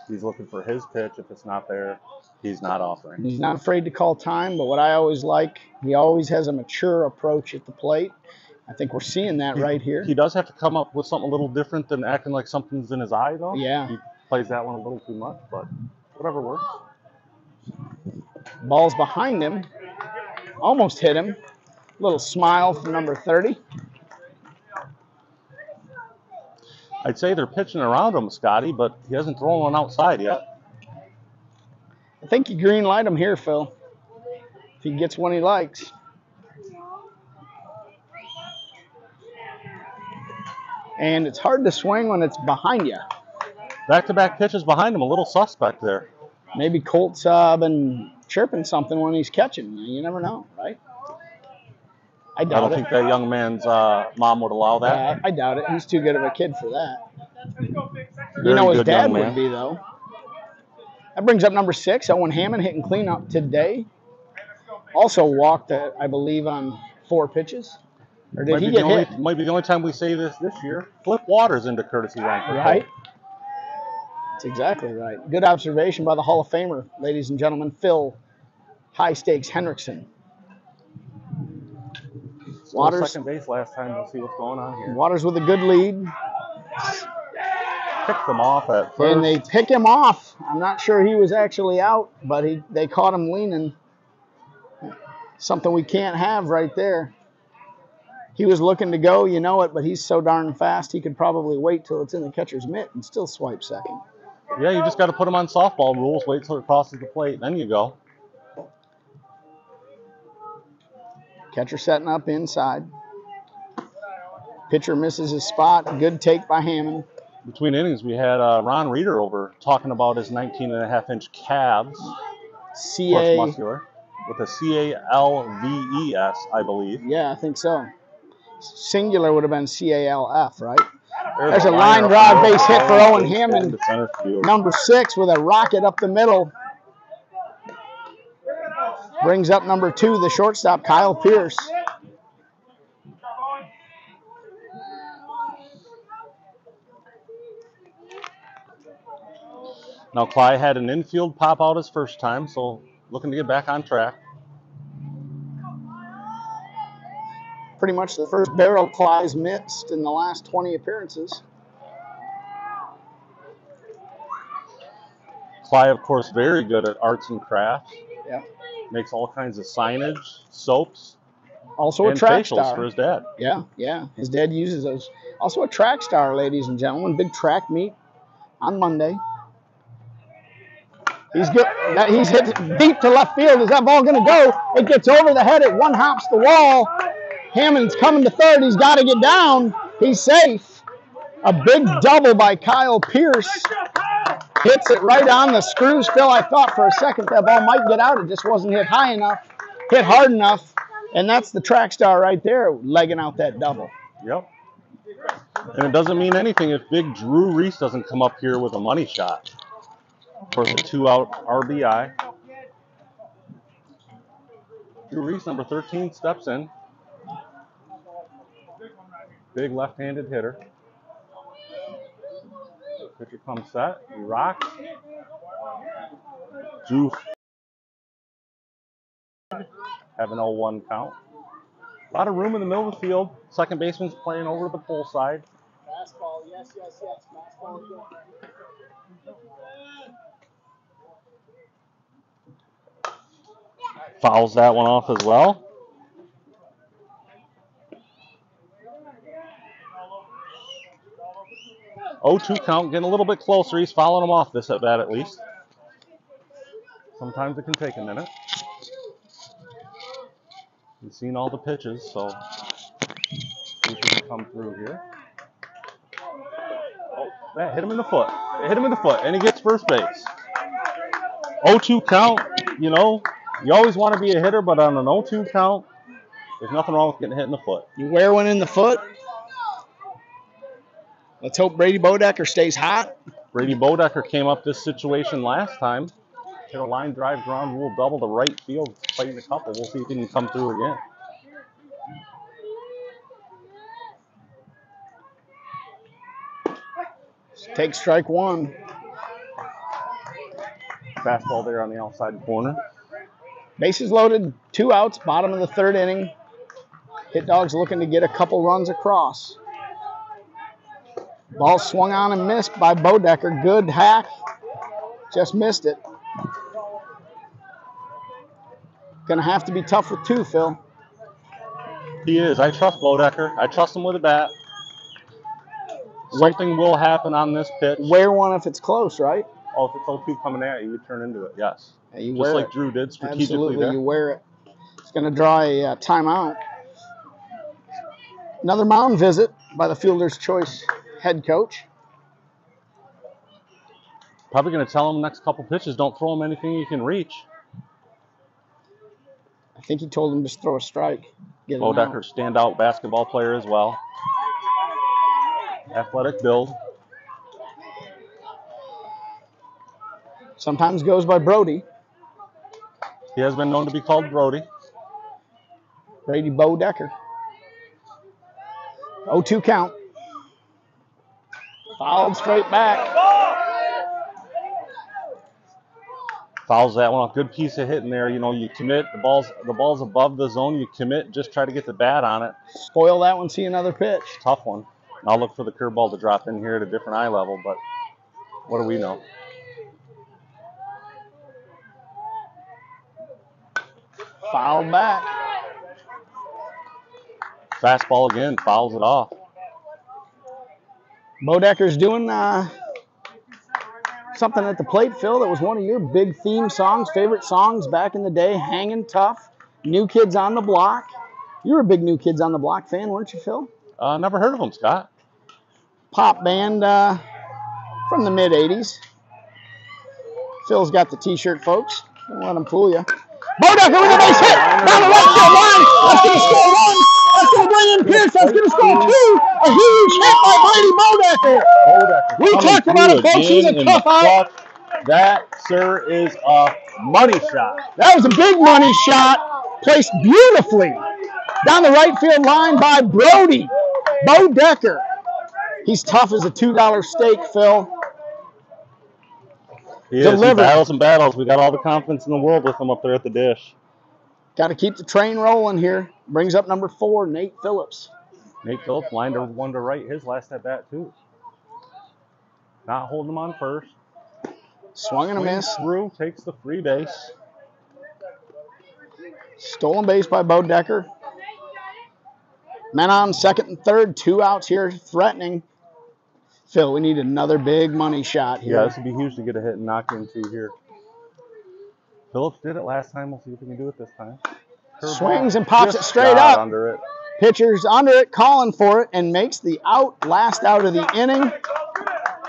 He's looking for his pitch. If it's not there, he's not offering. He's not afraid to call time, but what I always like, he always has a mature approach at the plate. I think we're seeing that right here. He does have to come up with something a little different than acting like something's in his eye, though. Yeah. He plays that one a little too much, but whatever works. Ball's behind him. Almost hit him. Little smile from number 30. I'd say they're pitching around him, Scotty, but he hasn't thrown one outside yet. I think you green light him here, Phil. if he gets one he likes. And it's hard to swing when it's behind you. Back-to-back pitches behind him, a little suspect there. Maybe Colt's been chirping something when he's catching. You never know, right? I don't think that young man's mom would allow that. I doubt it. He's too good of a kid for that. Very His good dad young would man. be, though. That brings up number 6, Owen Hammond, hitting cleanup today. Also walked, I believe, on 4 pitches. Or did he get hit? Might be the only time we say this year. Flip Waters into courtesy run for Right. That's exactly right. Good observation by the Hall of Famer, ladies and gentlemen, Phil High Stakes Henriksen. Waters second base last time. We'll see what's going on here. Waters with a good lead. Picked them off at first. And they pick him off. I'm not sure he was actually out, but they caught him leaning. Something we can't have right there. He was looking to go, you know it, but he's so darn fast he could probably wait till it's in the catcher's mitt and still swipe second. Yeah, you just got to put him on softball rules. Wait till it crosses the plate, then you go. Catcher setting up inside. Pitcher misses his spot. Good take by Hammond. Between innings, we had Ron Reeder over talking about his 19.5-inch calves. C.A. muscular. With a C-A-L-V-E-S, I believe. Yeah, I think so. Singular would have been C-A-L-F, right? There's a line drive base hit for Owen Hammond. Number 6 with a rocket up the middle. Brings up number 2, the shortstop, Kyle Pierce. Now, Clyde had an infield pop out his first time, so looking to get back on track. Pretty much the first barrel Clyde's missed in the last 20 appearances. Clyde, of course, very good at arts and crafts. Yeah. Makes all kinds of signage, soaps, also a and track facials star for his dad. Yeah. His dad uses those. Also a track star, ladies and gentlemen. Big track meet on Monday. He's good. He's hit deep to left field. Is that ball going to go? It gets over the head. It one hops the wall. Hammond's coming to third. He's got to get down. He's safe. A big double by Kyle Pierce. Hits it right on the screw. Still, I thought for a second that ball might get out. It just wasn't hit high enough, hit hard enough. And that's the track star right there, legging out that double. Yep. And it doesn't mean anything if big Drew Reese doesn't come up here with a money shot for the 2-out RBI. Drew Reese, number 13, steps in. Big left-handed hitter. Pitcher comes set. He rocks. Drew have an 0-1 count. A lot of room in the middle of the field. Second baseman's playing over to the pull side. Fastball, yes. Fastball, good. Fouls that one off as well. Oh, 2 count, getting a little bit closer. He's fouling him off this at bat at least. Sometimes it can take a minute. He's seen all the pitches, so he can come through here. Oh, that hit him in the foot. It hit him in the foot, and he gets first base. 0-2 count, you know, you always want to be a hitter, but on an 0-2 count, there's nothing wrong with getting hit in the foot. You wear one in the foot. Let's hope Brady Bodaker stays hot. Brady Bodaker came up this situation last time. Hit a line drive ground rule double to right field, fighting a couple. We'll see if he can come through again. Take strike 1. Fastball there on the outside corner. Bases loaded, 2 outs, bottom of the 3rd inning. Hit Dogs looking to get a couple runs across. Ball swung on and missed by Bodaker. Good hack. Just missed it. Gonna have to be tough with 2, Phil. He is. I trust Bodaker. I trust him with a bat. Something will happen on this pitch. Wear one if it's close, right? Oh, if it's 0-2 coming at you, you turn into it, yes. Yeah, you Just wear like it. Drew did strategically Absolutely, there. you wear it. He's going to draw a timeout. Another mound visit by the Fielder's Choice head coach. Probably going to tell him next couple pitches, don't throw him anything you can reach. I think he told him just throw a strike. Bodaker, standout basketball player as well. Athletic build. Sometimes goes by Brody. He has been known to be called Brody. Brady Bodaker. 0-2 count. Fouled straight back. Fouls that one off. Good piece of hitting there. You know, you commit. The ball's above the zone. You commit. Just try to get the bat on it. Spoil that one. See another pitch. Tough one. I'll look for the curveball to drop in here at a different eye level, but what do we know? Fouled back. Fastball again. Fouls it off. Bodaker's doing something at the plate, Phil. That was one of your big theme songs, favorite songs back in the day. Hanging Tough. New Kids on the Block. You were a big New Kids on the Block fan, weren't you, Phil? Never heard of them, Scott. Pop band from the mid-'80s. Phil's got the T-shirt, folks. Don't let him fool you. Bodaker with a base hit down the left field line. That's going to score one. That's going to bring in Pierce. That's going to score two. A huge hit by Brady Bodaker. We talked about it, folks. He's a tough out. That, sir, is a money shot. That was a big money shot. Placed beautifully down the right field line by Brody Bodaker. He's tough as a $2 steak, Phil. He is. He battles and battles. We got all the confidence in the world with him up there at the dish. Got to keep the train rolling here. Brings up number 4, Nate Phillips. Nate Phillips, line to one to right, his last at bat too. Not holding him on first. Swung and a miss. Through, takes the free base. Stolen base by Bodaker. Men on second and third, 2 outs here, threatening. Phil, we need another big money shot here. Yeah, this would be huge to get a hit and knock into here. Phillips did it last time. We'll see if we can do it this time. Swings and pops it straight up. Under it. Pitcher's under it, calling for it, and makes the last out of the inning.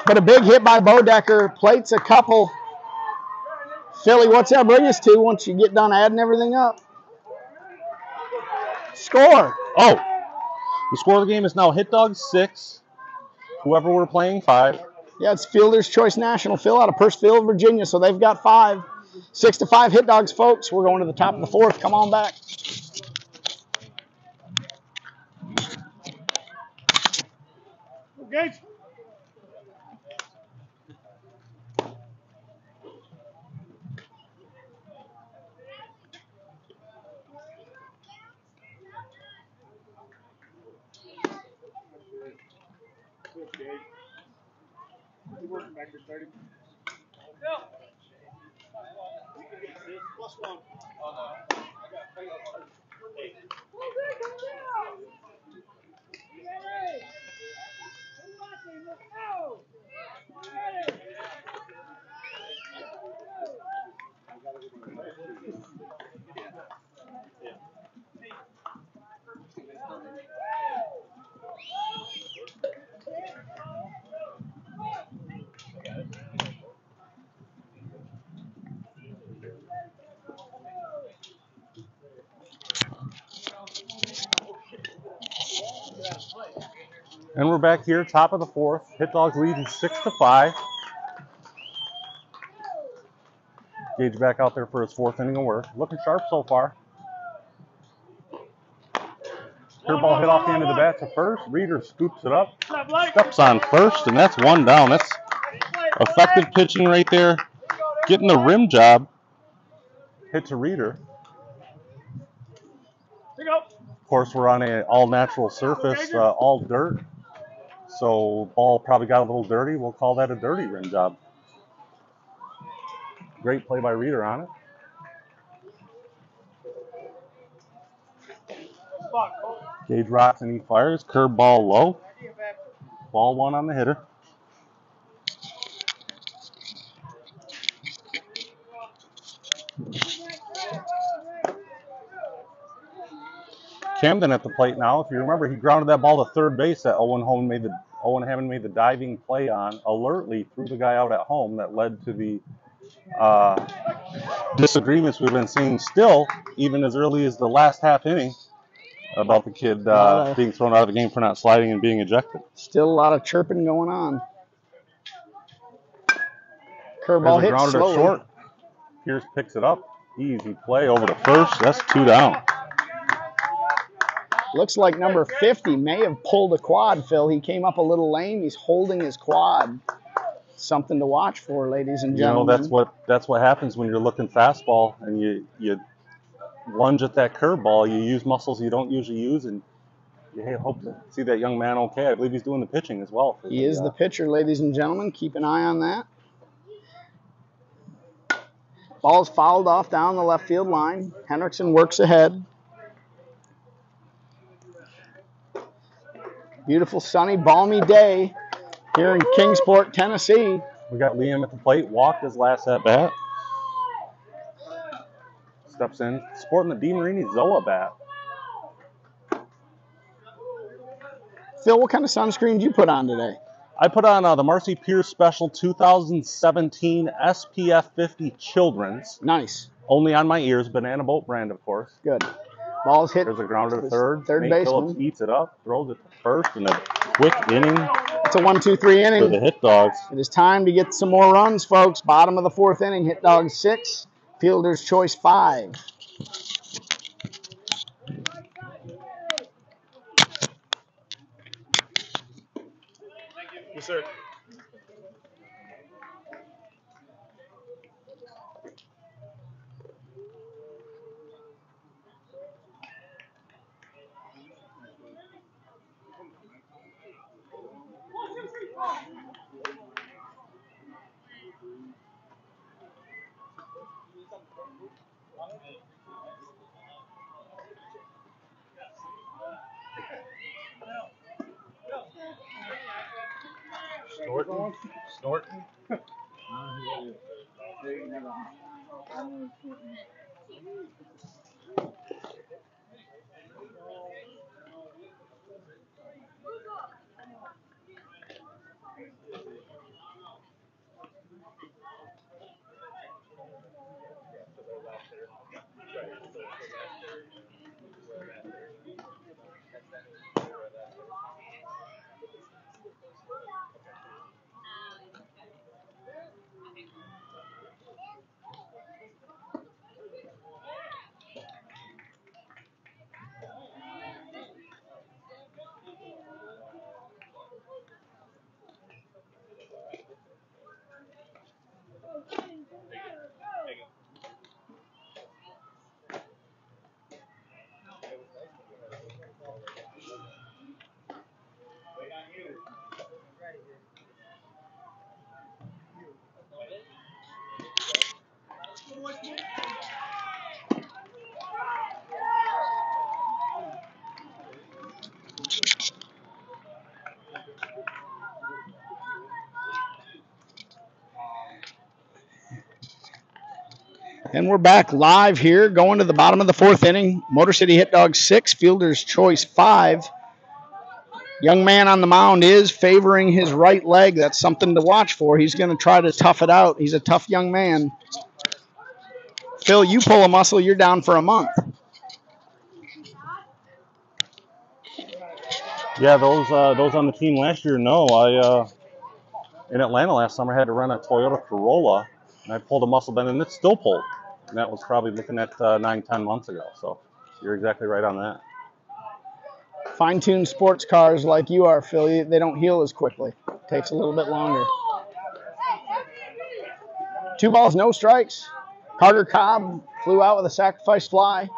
But a big hit by Bodaker. Plates a couple. Philly, what's that bring us to once you get done adding everything up? Score. Oh, the score of the game is now Hit Dog 6. Whoever we're playing, 5. Yeah, it's Fielder's Choice National, Phil, out of Purcellville, Virginia. So they've got 5. 6-5 Hit Dogs, folks. We're going to the top of the 4th. Come on back. Gage. Working back to 30. Plus 1. And we're back here, top of the 4th. Hit Dogs leading 6-5. Gage back out there for his 4th inning of work. Looking sharp so far. Curveball hit off the end of the bat to first. Reeder scoops it up. Steps on first, and that's 1 down. That's effective pitching right there. Getting the rim job. Hit to Reeder. Of course, we're on an all-natural surface, all dirt. So ball probably got a little dirty. We'll call that a dirty rim job. Great play by Reeder on it. Gage rocks and he fires. Curve ball low. Ball 1 on the hitter. Camden at the plate now. If you remember, he grounded that ball to third base that Owen Hammond made the diving play on, alertly threw the guy out at home. That led to the disagreements we've been seeing still, even as early as the last half inning, about the kid being thrown out of the game for not sliding and being ejected. Still a lot of chirping going on. There's Curveball a hit grounder to slowly. short. Pierce picks it up. Easy play over to first. That's 2 down. Looks like number 50 may have pulled a quad, Phil. He came up a little lame. He's holding his quad. Something to watch for, ladies and gentlemen. You know, that's what happens when you're looking fastball and you lunge at that curveball. You use muscles you don't usually use, and you hope to see that young man okay. I believe he's doing the pitching as well. He is the pitcher, ladies and gentlemen. Keep an eye on that. Ball's fouled off down the left field line. Henriksen works ahead. Beautiful, sunny, balmy day here in Kingsport, Tennessee. We got Liam at the plate. Walked his last at bat. Steps in, sporting the DeMarini Zoa bat. Phil, what kind of sunscreen did you put on today? I put on the Marcy Pierce Special 2017 SPF 50 Children's. Nice. Only on my ears, Banana Boat brand, of course. Good. Ball's hit. There's a grounder to third. Third Nate baseman. Phillips eats it up, throws it to first, and a quick inning. It's a 1-2-3 inning. For the Hit Dogs. It is time to get some more runs, folks. Bottom of the fourth inning. Hit Dogs 6. Fielder's choice 5. Yes, sir. Snorting. And we're back live here, going to the bottom of the fourth inning. Motor City Hit Dogs 6, Fielder's Choice 5. Young man on the mound is favoring his right leg. That's something to watch for. He's going to try to tough it out. He's a tough young man. Phil, you pull a muscle, you're down for a month. Yeah, those on the team last year know. I in Atlanta last summer had to run a Toyota Corolla, and I pulled a muscle then, and it still pulled. And that was probably looking at 9-10 months ago. So you're exactly right on that. Fine-tuned sports cars like you are, Phil, they don't heal as quickly. It takes a little bit longer. 2 balls, no strikes. Carter Cobb flew out with a sacrifice fly.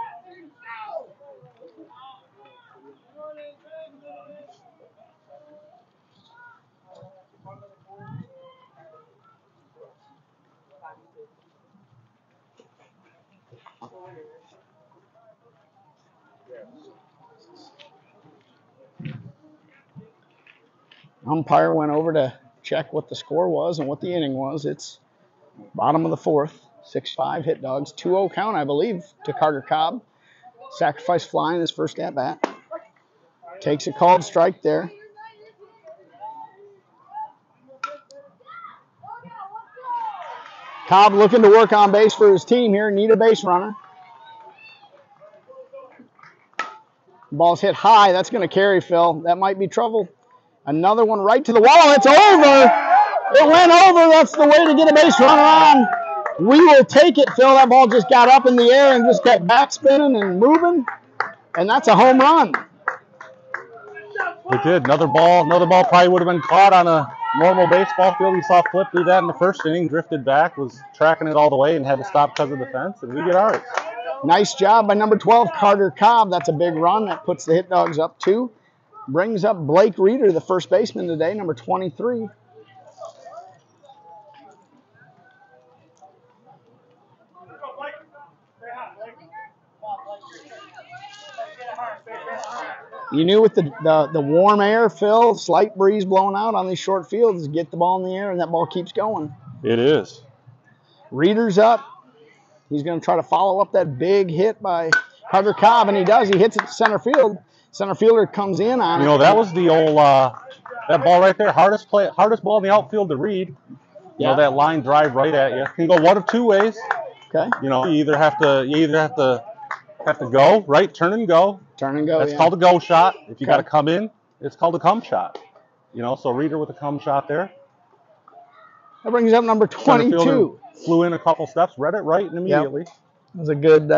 Umpire went over to check what the score was and what the inning was. It's bottom of the fourth, 6-5 Hit Dogs, 2-0 count, I believe, to Carter Cobb. Sacrifice fly in his first at bat. Takes a called strike there. Cobb looking to work on base for his team here. Need a base runner. Ball's hit high. That's going to carry, Phil. That might be trouble. Another one right to the wall. It's over. It went over. That's the way to get a base runner on. We will take it, Phil. That ball just got up in the air and just kept back spinning and moving. And that's a home run. It did. Another ball probably would have been caught on a normal baseball field. We saw Flip do that in the first inning, drifted back, was tracking it all the way and had to stop because of the fence, and we get ours. Nice job by number 12, Carter Cobb. That's a big run. That puts the Hit Dogs up 2. Brings up Blake Reeder, the first baseman today, number 23. You knew with the warm air, Phil, slight breeze blowing out on these short fields, get the ball in the air and that ball keeps going. It is. Reeder's up. He's going to try to follow up that big hit by Carter Cobb, and he does. He hits it to center field. Center fielder comes in on it. You know, that was the old, that ball right there, hardest ball in the outfield to read. You know, that line drive right at you. Can go one of two ways. Okay. You know, you either have to go, right, turn and go. Turn and go, That's called a go shot. If you got to come in, it's called a come shot. You know, so Reeder with a come shot there. That brings up number 22. Flew in a couple steps, read it right and immediately. Yep. It was a good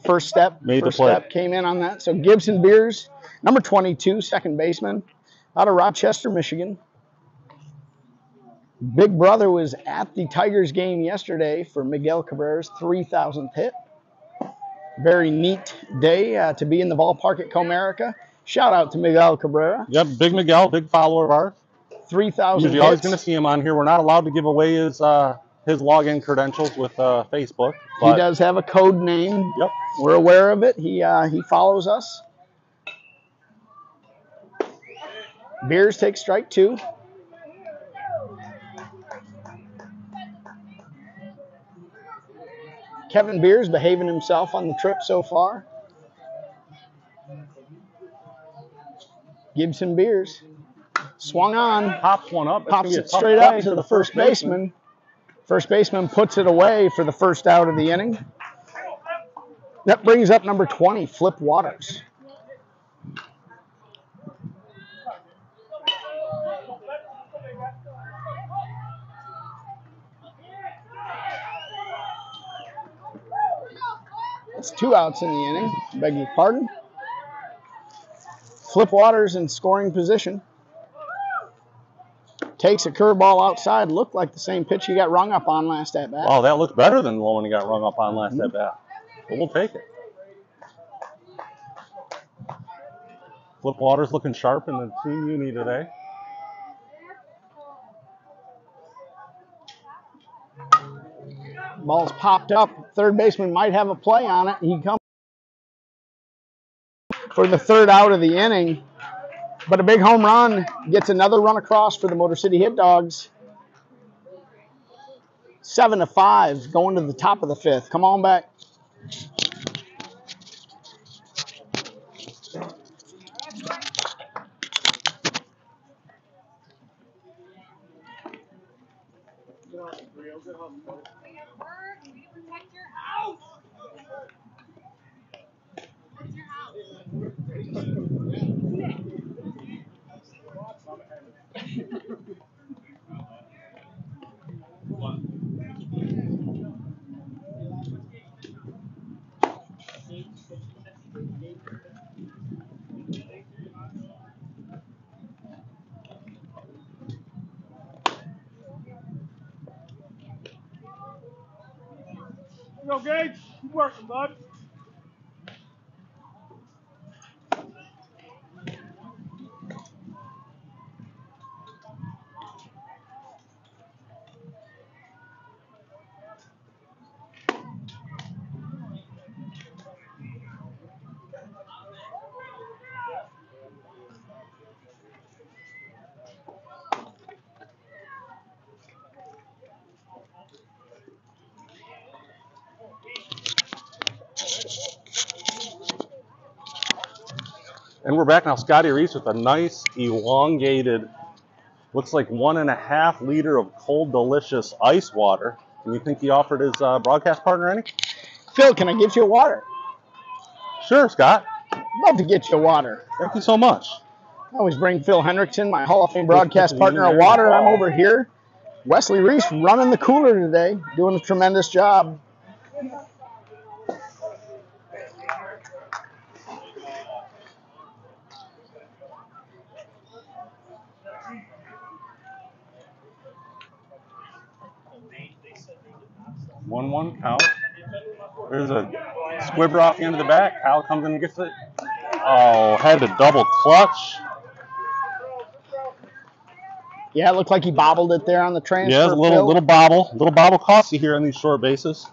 first step. First step came in on that. So Gibson Beers, number 22, second baseman, out of Rochester, Michigan. Big brother was at the Tigers game yesterday for Miguel Cabrera's 3,000th hit. Very neat day to be in the ballpark at Comerica. Shout out to Miguel Cabrera. Yep, Big Miguel, big follower of ours. 3,000 hits. You're always going to see him on here. We're not allowed to give away his login credentials with Facebook. He does have a code name. Yep. We're aware of it. He follows us. Beers takes strike 2. Kevin Beers behaving himself on the trip so far. Gibson Beers swung on. Pops one up. Pops it straight up to the first baseman. First baseman puts it away for the first out of the inning. That brings up number 20, Flip Waters. That's 2 outs in the inning. Beg your pardon. Flip Waters in scoring position. Takes a curveball outside. Looked like the same pitch he got rung up on last at bat. Oh, that looks better than the one he got rung up on last at bat. But we'll take it. Flip Waters looking sharp in the team uni today. Ball's popped up. Third baseman might have a play on it. He comes for the third out of the inning. But a big home run gets another run across for the Motor City Hit Dogs. 7-5 going to the top of the 5th. Come on back. Go, Gage. Keep working, bud. And we're back now. Scotty Reese with a nice elongated, looks like 1.5 liter of cold, delicious ice water. And you think he offered his broadcast partner any? Phil, can I get you a water? Sure, Scott. Love to get you a water. Thank you so much. I always bring Phil Henriksen, my Hall of Fame broadcast partner, a water. I'm over here. Wesley Reese running the cooler today, doing a tremendous job. One count. There's a squibber off the end of the back. Kyle comes in and gets it. Oh, had to double clutch. Yeah, it looked like he bobbled it there on the transfer. Yeah, a little bobble. Little bobble costs you here on these short bases.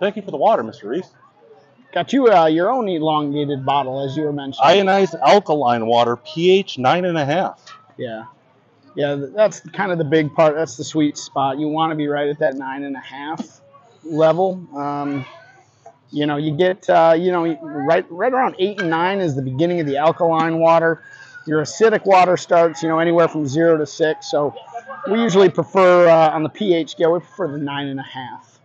Thank you for the water, Mr. Reese. Got you your own elongated bottle, as you were mentioning. Ionized alkaline water, pH 9.5. Yeah. Yeah, that's kind of the big part. That's the sweet spot. You want to be right at that 9.5 level. You get, right around 8 and 9 is the beginning of the alkaline water. Your acidic water starts, anywhere from 0 to 6. So we usually prefer, on the pH scale, we prefer the 9.5.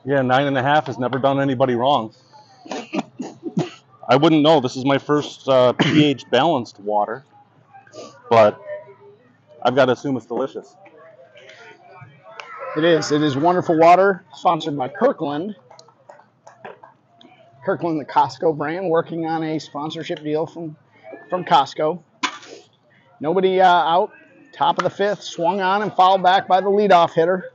Yeah, 9.5 has never done anybody wrong. I wouldn't know. This is my first pH balanced water, but I've got to assume it's delicious. It is. It is wonderful water, sponsored by Kirkland. Kirkland, the Costco brand, working on a sponsorship deal from Costco. Nobody out. Top of the 5th, swung on and fouled back by the leadoff hitter.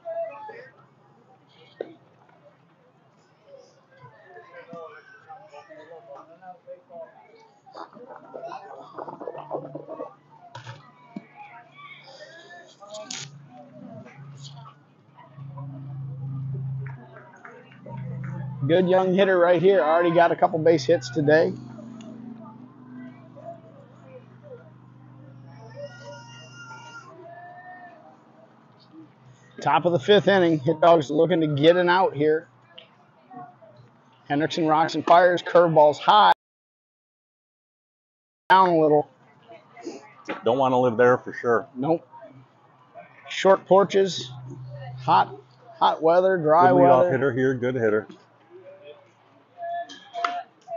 Good young hitter right here. Already got a couple base hits today. Top of the 5th inning. Hit Dogs looking to get an out here. Henriksen rocks and fires. Curveballs high. Down a little. Don't want to live there for sure. Nope. Short porches. Hot weather, dry good weather. Leadoff hitter here, good hitter.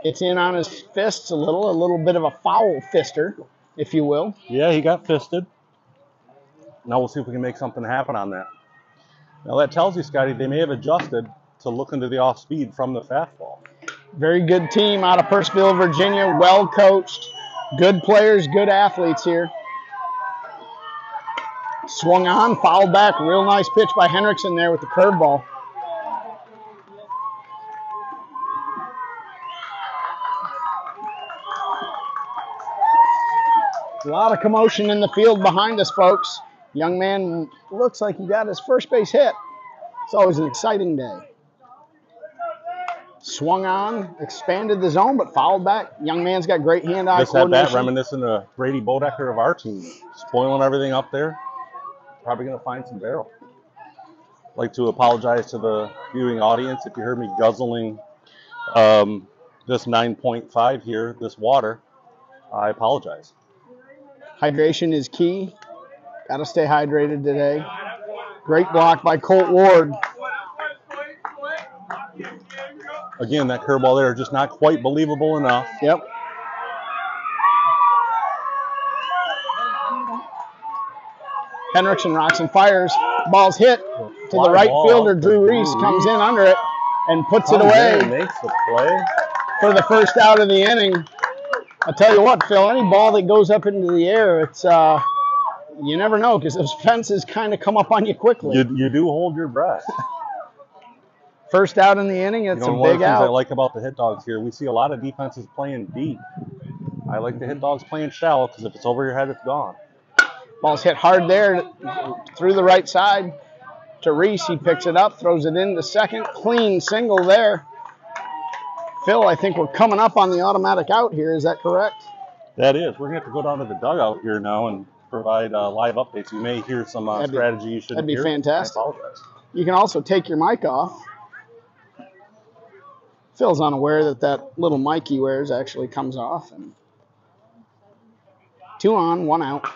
Gets in on his fists a little bit of a foul fister, if you will. Yeah, he got fisted. Now we'll see if we can make something happen on that. Now that tells you, Scotty, they may have adjusted to look into the off speed from the fastball. Very good team out of Purcellville, Virginia. Well coached. Good players, good athletes here. Swung on, fouled back. Real nice pitch by Henriksen there with the curveball. A lot of commotion in the field behind us, folks. Young man looks like he got his first base hit. It's always an exciting day. Swung on, expanded the zone, but fouled back. Young man's got great hand-eye coordination. This at bat reminiscent of Brady Bodaker of our team. Spoiling everything up there. Probably going to find some barrel. I'd like to apologize to the viewing audience if you heard me guzzling this 9.5 here, this water. I apologize. Hydration is key. Got to stay hydrated today. Great block by Colt Ward. Again, that curveball there just not quite believable enough. Yep. Henriksen rocks and fires. Ball's hit to the right fielder. Drew Reese comes in under it and puts it away. Makes the play for the first out of the inning. I'll tell you what, Phil, any ball that goes up into the air, it's you never know because those fences kind of come up on you quickly. You do hold your breath. First out in the inning, it's a big out. One of the things I like about the Hit Dogs here, we see a lot of defenses playing deep. I like the Hit Dogs playing shallow because if it's over your head, it's gone. Ball's hit hard there through the right side to Reese. He picks it up, throws it into second. Clean single there. Phil, I think we're coming up on the automatic out here. Is that correct? That is. We're going to have to go down to the dugout here now and provide live updates. You may hear some strategy you shouldn't hear. That'd be fantastic. I apologize. You can also take your mic off. Phil's unaware that that little mic he wears actually comes off. And 2 on, 1 out.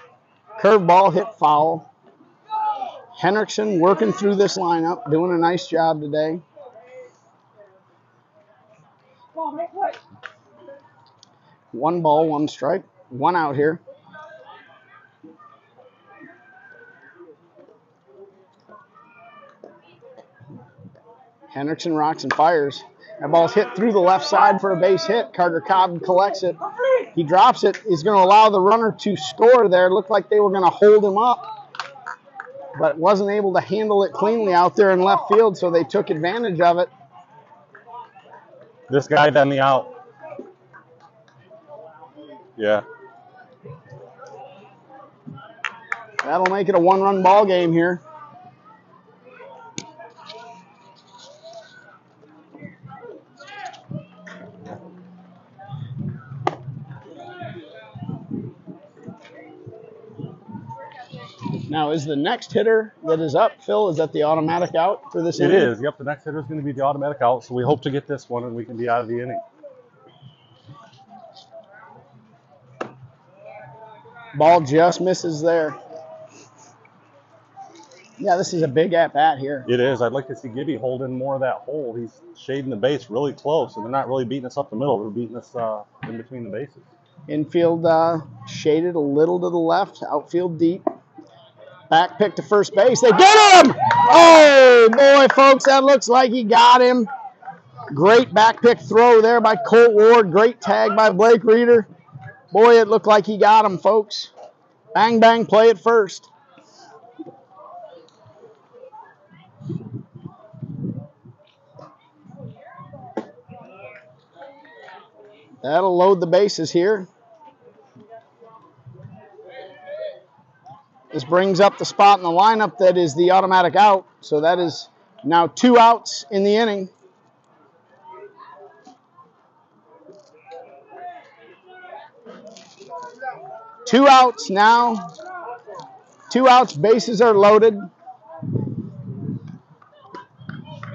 Curveball hit foul. Henriksen working through this lineup, doing a nice job today. 1 ball, 1 strike, 1 out here. Henriksen rocks and fires. That ball's hit through the left side for a base hit. Carter Cobb collects it. He drops it. He's going to allow the runner to score there. Looked like they were going to hold him up, but wasn't able to handle it cleanly out there in left field, so they took advantage of it. This guy done the out. Yeah. That'll make it a 1-run ball game here. Now, is the next hitter that is up, Phil, is that the automatic out for this inning? It is. Yep, the next hitter is going to be the automatic out, so we hope to get this one and we can be out of the inning. Ball just misses there. Yeah, this is a big at-bat here. It is. I'd like to see Gibby holding more of that hole. He's shading the base really close, and they're not really beating us up the middle. They're beating us in between the bases. Infield shaded a little to the left, outfield deep. Back pick to first base. They get him! Oh, boy, folks, that looks like he got him. Great back pick throw there by Colt Ward. Great tag by Blake Reeder. Boy, it looked like he got him, folks. Bang, bang, play at first. That'll load the bases here. This brings up the spot in the lineup that is the automatic out. So that is now 2 outs in the inning. Two outs now. 2 outs, bases are loaded.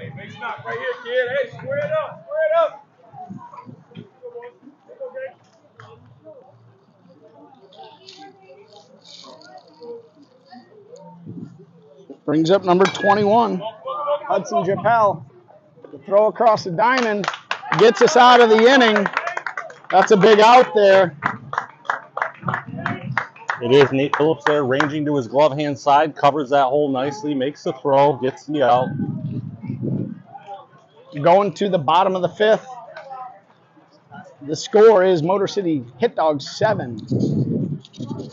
Hey, big knock right here, kid. Hey, square it up, square it up. Brings up number 21, Hudson Japel. The throw across the diamond gets us out of the inning. That's a big out there. It is. Nate Phillips there, ranging to his glove hand side, covers that hole nicely, makes the throw, gets the out. Going to the bottom of the 5th. The score is Motor City Hit Dogs 7.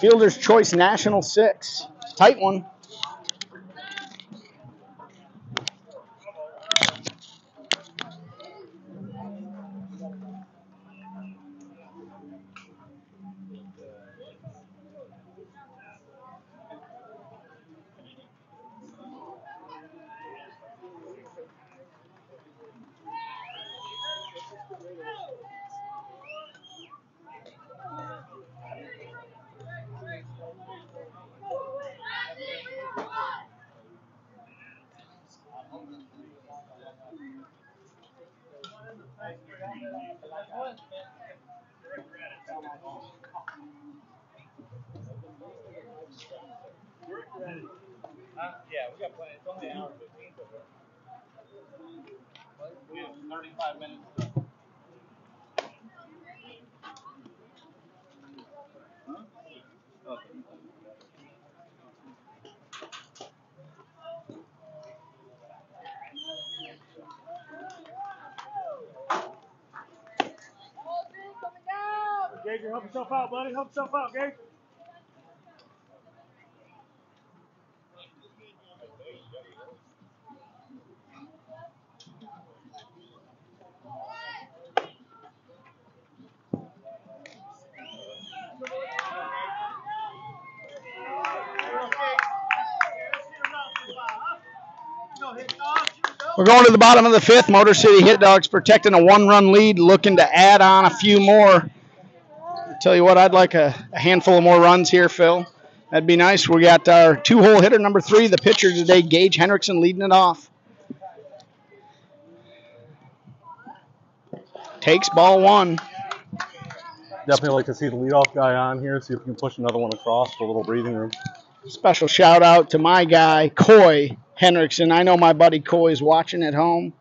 Fielder's Choice National 6. Tight one. Yeah, we got plenty. It's only an hour and 15. We have 35 minutes. Huh? Okay. Gage, help yourself out, buddy. Help yourself out, Gage. We're going to the bottom of the 5th. Motor City Hit Dogs protecting a 1-run lead, looking to add on a few more. I tell you what, I'd like a handful of more runs here, Phil. That'd be nice. We got our 2-hole hitter, number 3, the pitcher today, Gage Henriksen, leading it off. Takes ball one. Definitely like to see the leadoff guy on here, see if we can push another one across for a little breathing room. Special shout out to my guy, Gage Henriksen. I know my buddy Coy is watching at home,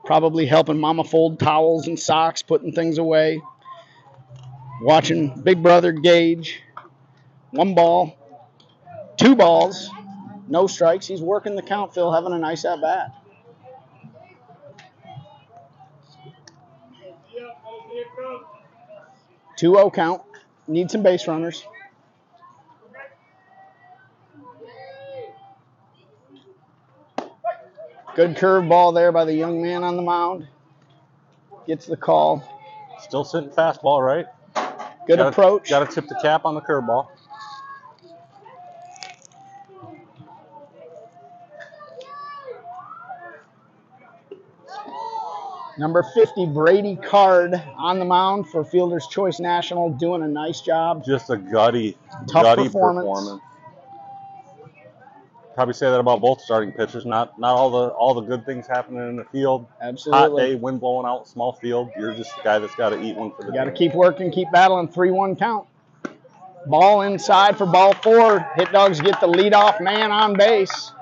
probably helping Mama fold towels and socks, putting things away. Watching big brother Gage. 1 ball, 2 balls, no strikes. He's working the count, Phil, having a nice at bat. Two 2-0 count. Need some base runners. Good curveball there by the young man on the mound. Gets the call. Still sitting fastball, right? Good approach. Got to tip the cap on the curveball. Number 50, Brady Card on the mound for Fielder's Choice National, doing a nice job. Just a gutty performance. Probably say that about both starting pitchers. Not all the good things happening in the field. Absolutely. Hot day, wind blowing out, small field. You're just the guy that's got to eat one for the Got to team. keep working, keep battling. 3-1 count. Ball inside for ball 4. Hit Dogs get the leadoff man on base.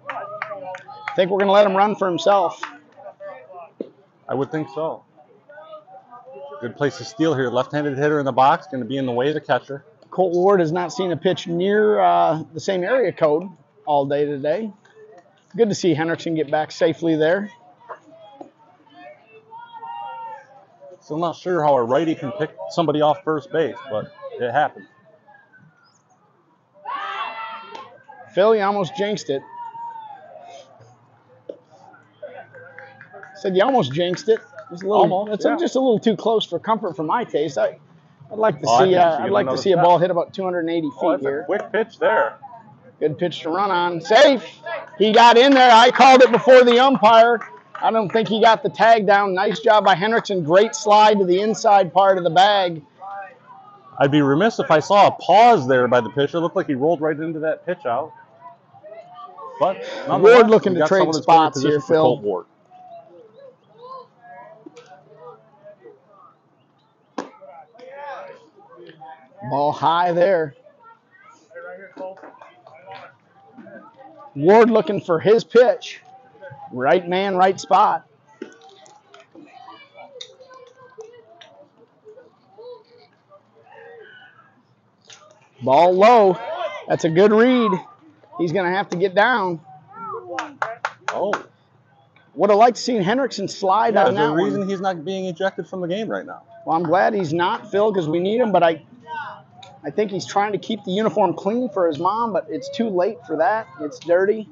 I think we're going to let him run for himself. I would think so. Good place to steal here. Left-handed hitter in the box, going to be in the way of the catcher. Colt Ward has not seen a pitch near the same area code all day today. Good to see Henriksen get back safely there. Still not sure how a righty can pick somebody off first base, but it happened. Phil, you almost jinxed it. Said you almost jinxed it. Just a little, just a little too close for comfort for my taste. I'd like to see. I'd like to see a ball hit about 280 feet here. A quick pitch there. Good pitch to run on. Safe. He got in there. I called it before the umpire. I don't think he got the tag down. Nice job by Henriksen. Great slide to the inside part of the bag. I'd be remiss if I saw a pause there by the pitcher. It looked like he rolled right into that pitch out. But Ward looking to trade spots here, Phil. Ward. Ball high there. Ward looking for his pitch. Right man, right spot. Ball low. That's a good read. He's going to have to get down. Oh. Would have liked to see Henriksen slide on that one. There's a reason he's not being ejected from the game right now. Well, I'm glad he's not, Phil, because we need him, but I think he's trying to keep the uniform clean for his mom, but it's too late for that. It's dirty.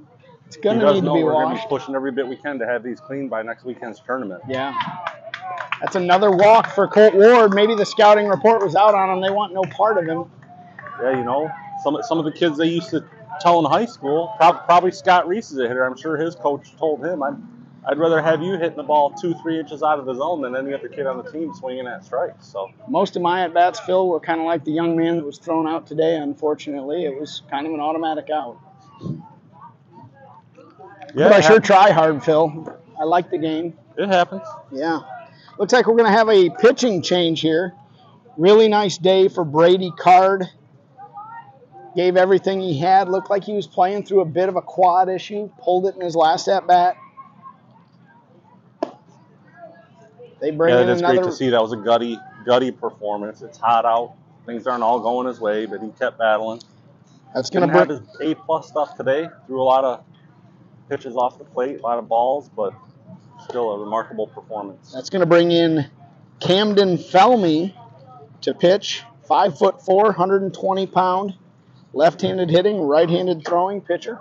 It's going to need to be we're washed. We're going to be pushing every bit we can to have these cleaned by next weekend's tournament. Yeah. That's another walk for Colt Ward. Maybe the scouting report was out on him. They want no part of him. Yeah, you know, some of the kids they used to tell in high school, probably Scott Reese is a hitter. I'm sure his coach told him, I'd rather have you hitting the ball 2-3 inches out of the zone than any other kid on the team swinging at strikes. So most of my at-bats, Phil, were kind of like the young man that was thrown out today, unfortunately. It was kind of an automatic out. Yeah, but I sure try hard, Phil. I like the game. It happens. Yeah. Looks like we're going to have a pitching change here. Really nice day for Brady Card. Gave everything he had. Looked like he was playing through a bit of a quad issue. Pulled it in his last at-bat. They bring in it's another. great to see. That was a gutty performance. It's hot out. Things aren't all going his way, but he kept battling. That's going to have his A+ stuff today. Threw a lot of pitches off the plate, a lot of balls, but still a remarkable performance. That's going to bring in Camden Felmy to pitch. 5'4", 120-pound, left-handed hitting, right-handed throwing pitcher.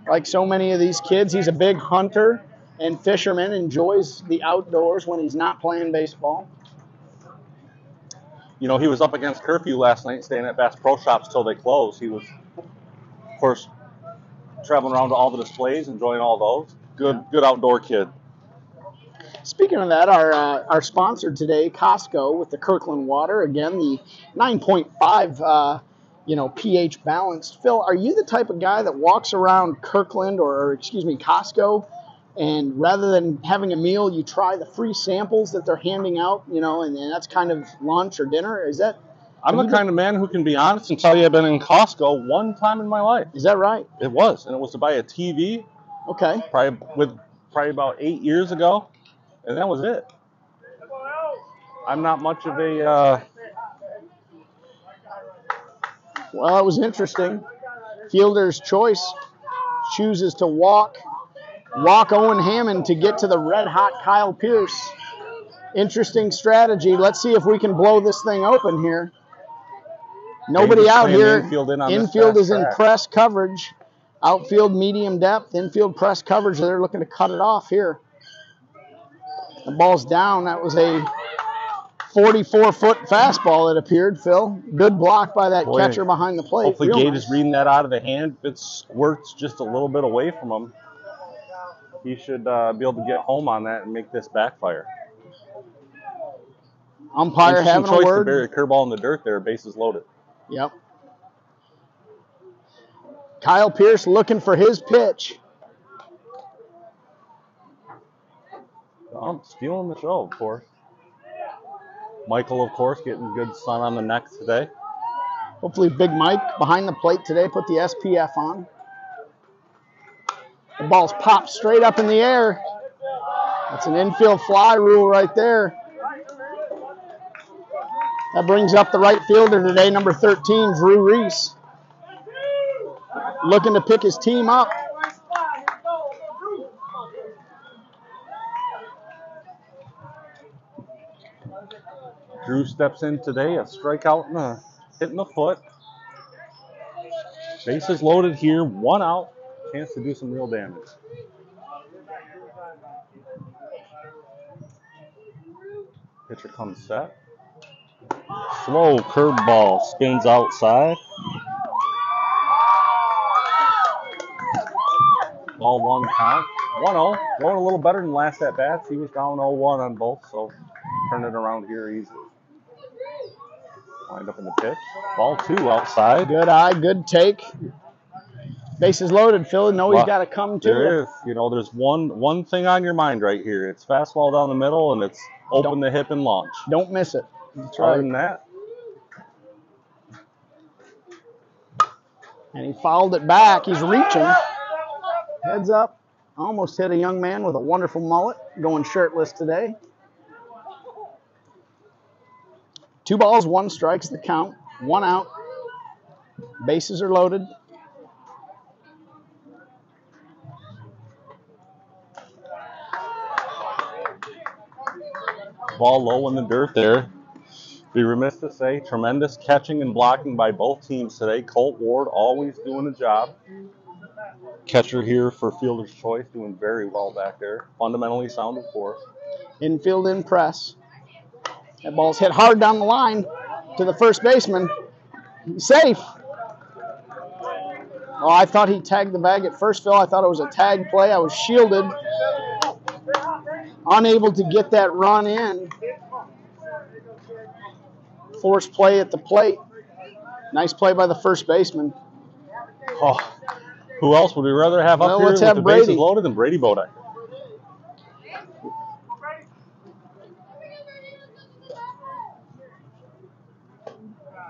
Like so many of these kids, he's a big hunter and fisherman, enjoys the outdoors when he's not playing baseball. You know, he was up against curfew last night, staying at Bass Pro Shops till they closed. He was, of course, traveling around to all the displays, enjoying all those. Good outdoor kid. Speaking of that, our sponsor today, Costco, with the Kirkland water. Again, the 9.5 pH balanced. Phil, are you the type of guy that walks around Kirkland or Costco And rather than having a meal, you try the free samples that they're handing out, you know, and that's kind of lunch or dinner. Is that? I'm the kind of man who can be honest and tell you I've been in Costco one time in my life. Is that right? It was, and it was to buy a TV. Okay. Probably about 8 years ago, and that was it. I'm not much of a. Well, it was interesting. Fielder's choice chooses to walk Owen Hammond to get to the red-hot Kyle Pierce. Interesting strategy. Let's see if we can blow this thing open here. Nobody out here. Infield is in press coverage. Outfield medium depth. Infield press coverage. They're looking to cut it off here. The ball's down. That was a 44-foot fastball, it appeared, Phil. Good block by that catcher behind the plate. Hopefully Gage is reading that out of the hand. If it squirts just a little bit away from him, he should be able to get home on that and make this backfire. Umpire having a word. To bury a curveball in the dirt there, bases loaded. Yep. Kyle Pierce looking for his pitch. Stealing the show, of course. Michael, of course, getting good sun on the neck today. Hopefully Big Mike behind the plate today put the SPF on. The ball's popped straight up in the air. That's an infield fly rule right there. That brings up the right fielder today, number 13, Drew Reese. Looking to pick his team up. Drew steps in today, a strikeout and a hit in the foot. Bases loaded here, 1 out. Chance to do some real damage. Pitcher comes set. Slow curveball spins outside. Ball 1 count. 1-0. Going a little better than last at bats. He was down 0-1 on both, so turn it around here easy. Wind up in the pitch. Ball 2 outside. Good eye, good take. Bases loaded, Phil. No, he's got to come to There is. You know, there's one thing on your mind right here. It's fastball down the middle, and it's open the hip and launch. Don't miss it. That's right. Other than that. And he fouled it back. He's reaching. Heads up. Almost hit a young man with a wonderful mullet going shirtless today. 2 balls, 1 strike's the count. 1 out. Bases are loaded. Ball low in the dirt there. Be remiss to say, tremendous catching and blocking by both teams today. Colt Ward always doing a job. Catcher here for Fielder's Choice doing very well back there. Fundamentally sound, of course. Infield in press. That ball's hit hard down the line to the first baseman. He's safe. Oh, I thought he tagged the bag at first, Phil. I thought it was a tag play. I was shielded. Unable to get that run in. Forced play at the plate. Nice play by the first baseman. Oh, who else would we rather have up here with the bases loaded than Brady Bodaker?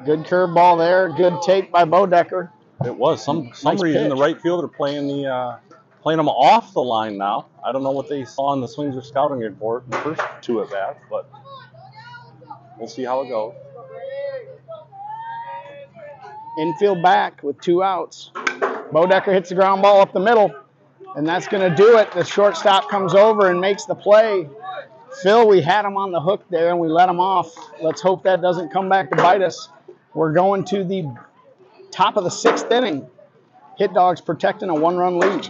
Good curveball there. Good take by Bodaker. It was. Some reason pitch. The right fielder playing them off the line now. I don't know what they saw in the swings or scouting report in the first 2 at bats, but we'll see how it goes. Infield back with 2 outs. Bodaker hits the ground ball up the middle, and that's going to do it. The shortstop comes over and makes the play. Phil, we had him on the hook there, and we let him off. Let's hope that doesn't come back to bite us. We're going to the top of the 6th inning. Hit Dogs protecting a 1-run lead.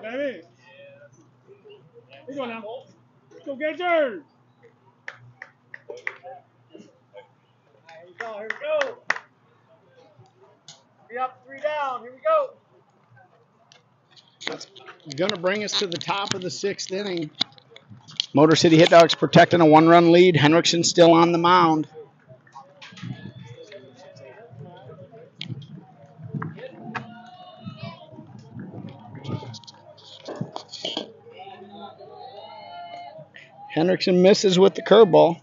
Baby. Here we go now. Let's go, Gage. Here we go. Here we go. 3 up, 3 down. Here we go. That's going to bring us to the top of the 6th inning. Motor City Hit Dogs protecting a 1-run lead. Henriksen still on the mound. Henriksen misses with the curveball.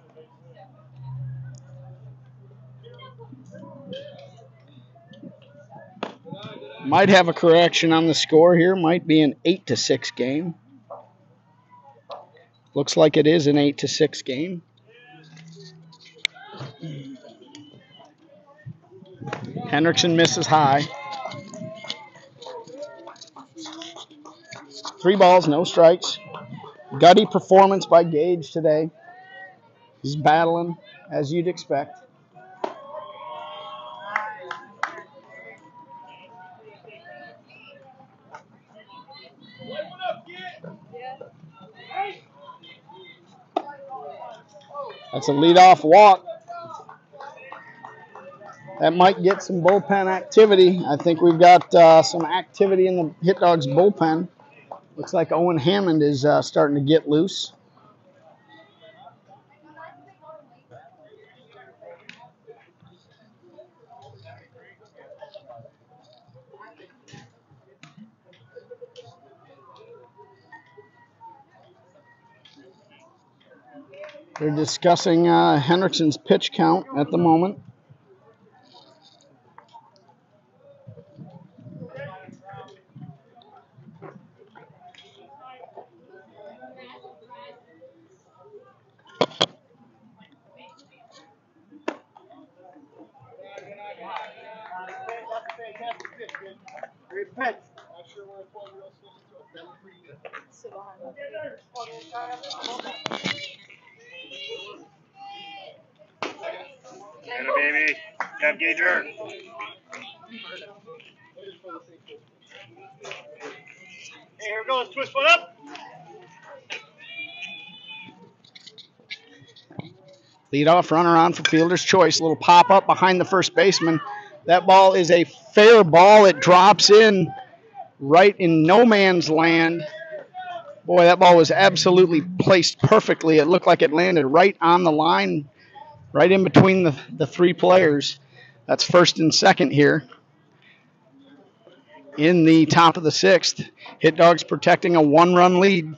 Might have a correction on the score here. Might be an 8-6 game. Looks like it is an 8-6 game. Henriksen misses high. 3 balls, no strikes. Gutty performance by Gage today. He's battling, as you'd expect. That's a leadoff walk. That might get some bullpen activity. I think we've got some activity in the Hit Dogs bullpen. Looks like Owen Hammond is starting to get loose. They're discussing Henriksen's pitch count at the moment. Great pitch. Get it, baby. Got Gager. Hey, here we go. Let's twist one up. Leadoff runner on for fielder's choice. A little pop up behind the first baseman. That ball is a fair ball. It drops in right in no man's land. Boy, that ball was absolutely placed perfectly. It looked like it landed right on the line, right in between the 3 players. That's first and second here in the top of the 6th. Hit Dogs protecting a 1-run lead.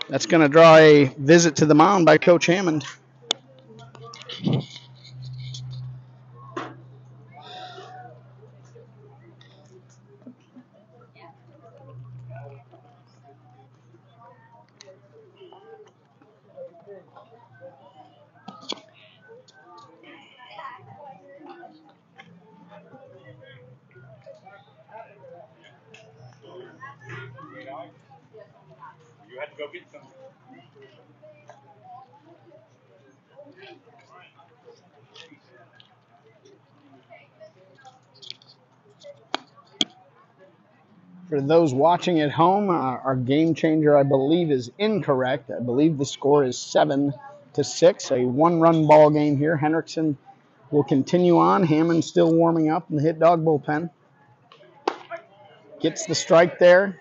That's going to draw a visit to the mound by Coach Hammond. You had to go get some. For those watching at home, our game changer, I believe, is incorrect. I believe the score is 7-6, a 1-run ball game here. Henriksen will continue on. Hammond still warming up in the Hit Dog bullpen. Gets the strike there.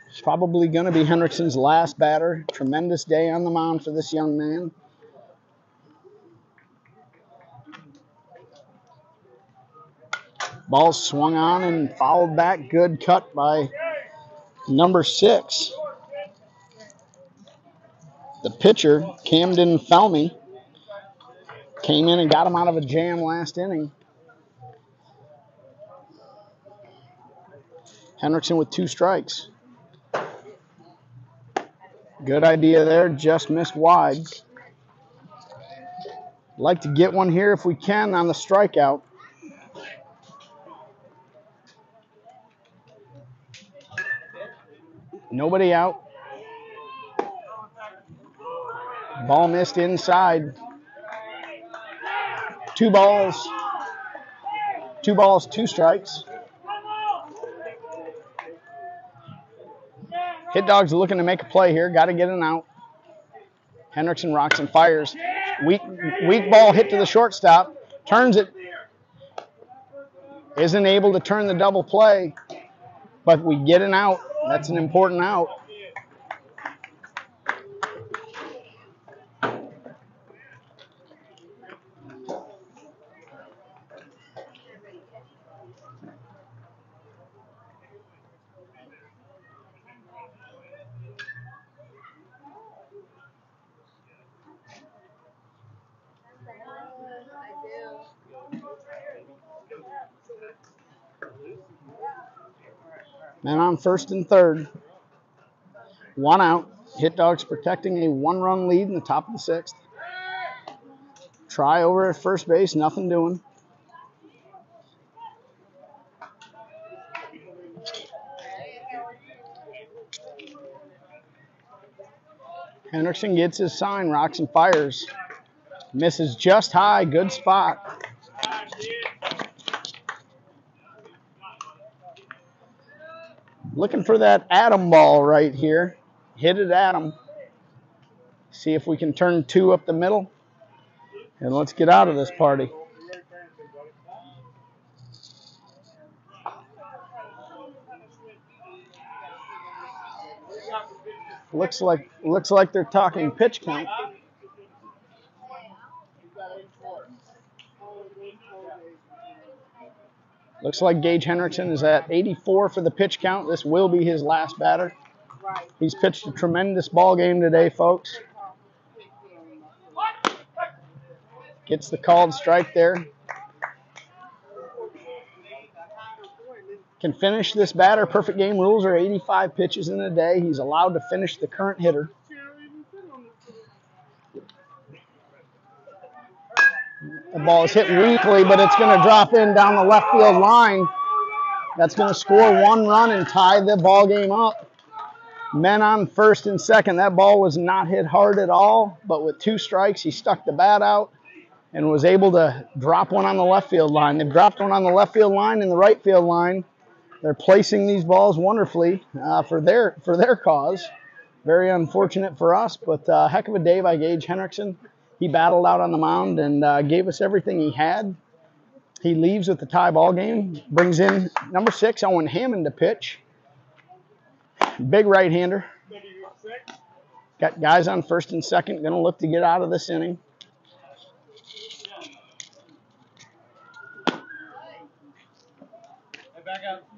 It's probably going to be Henriksen's last batter. Tremendous day on the mound for this young man. Ball swung on and fouled back. Good cut by number 6. The pitcher, Camden Felmy, came in and got him out of a jam last inning. Henriksen with 2 strikes. Good idea there, just missed wide. Like to get one here if we can on the strikeout. Nobody out. Ball missed inside. 2 balls. 2 balls, 2 strikes. Hit Dog's looking to make a play here. Got to get an out. Henriksen rocks and fires. Weak ball hit to the shortstop. Turns it. Isn't able to turn the double play. But we get an out. That's an important out. Man on first and third. 1 out. Hit Dogs protecting a 1-run lead in the top of the 6th. Try over at first base. Nothing doing. Henriksen gets his sign. Rocks and fires. Misses just high. Good spot. Looking for that Adam ball right here. Hit it at him. See if we can turn 2 up the middle. And let's get out of this party. Looks like they're talking pitch count. Looks like Gage Henriksen is at 84 for the pitch count. This will be his last batter. He's pitched a tremendous ball game today, folks. Gets the called strike there. Can finish this batter. Perfect game rules are 85 pitches in a day. He's allowed to finish the current hitter. The ball is hit weakly, but it's going to drop in down the left field line. That's going to score 1 run and tie the ball game up. Men on first and second. That ball was not hit hard at all, but with 2 strikes, he stuck the bat out and was able to drop one on the left field line. They've dropped one on the left field line and the right field line. They're placing these balls wonderfully for their cause. Very unfortunate for us, but heck of a day by Gage Henriksen. He battled out on the mound and gave us everything he had. He leaves with the tie ball game. Brings in number 6, Owen Hammond, to pitch. Big right-hander. Got guys on first and second. Going to look to get out of this inning. Back up.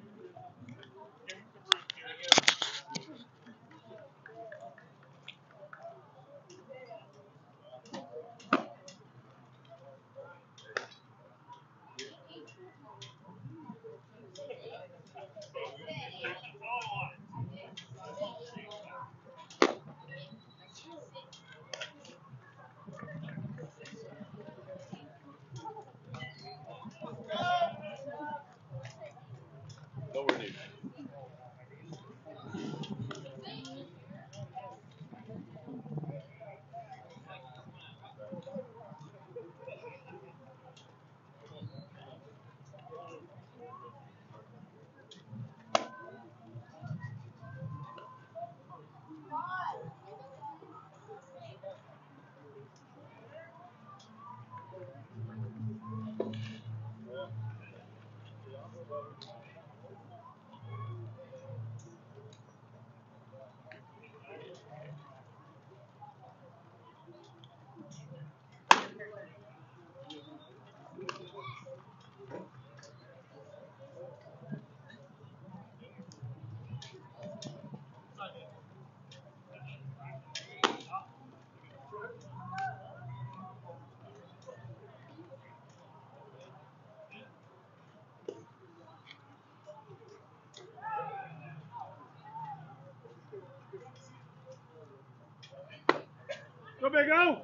Go, big go!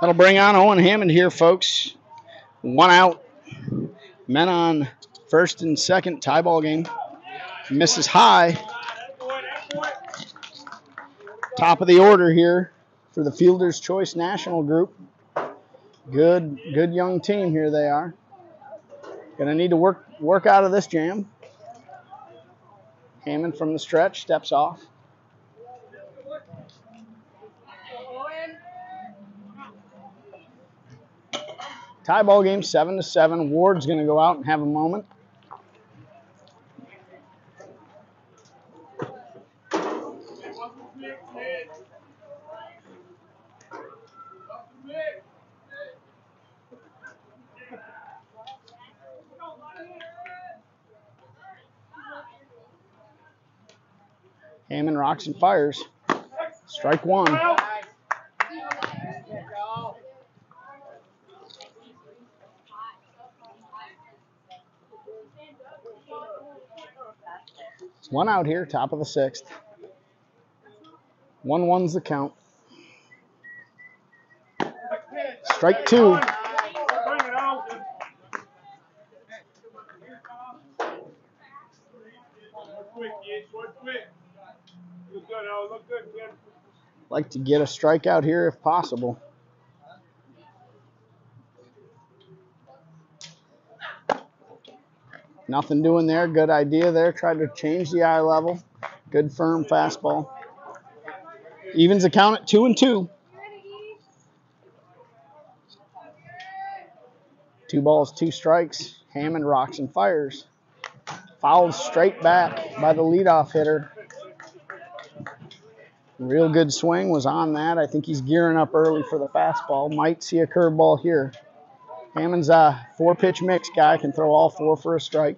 That'll bring on Owen Hammond here, folks. 1 out. Men on first and second, tie ball game. Misses high. Top of the order here for the Fielder's Choice National Group. Good young team here they are. Gonna need to work out of this jam. Hammond from the stretch steps off. Tie ball game 7-7. Ward's gonna go out and have a moment. Hammond rocks and fires. Strike one. It's 1 out here, top of the 6th. 1-1's the count. Strike two. Like to get a strikeout here if possible. Nothing doing there. Good idea there. Tried to change the eye level. Good firm fastball. Evens the count at 2-2. 2 balls, 2 strikes. Hammond rocks and fires. Fouled straight back by the leadoff hitter. Real good swing was on that. I think he's gearing up early for the fastball. Might see a curveball here. Hammond's a 4-pitch mix guy. Can throw all 4 for a strike.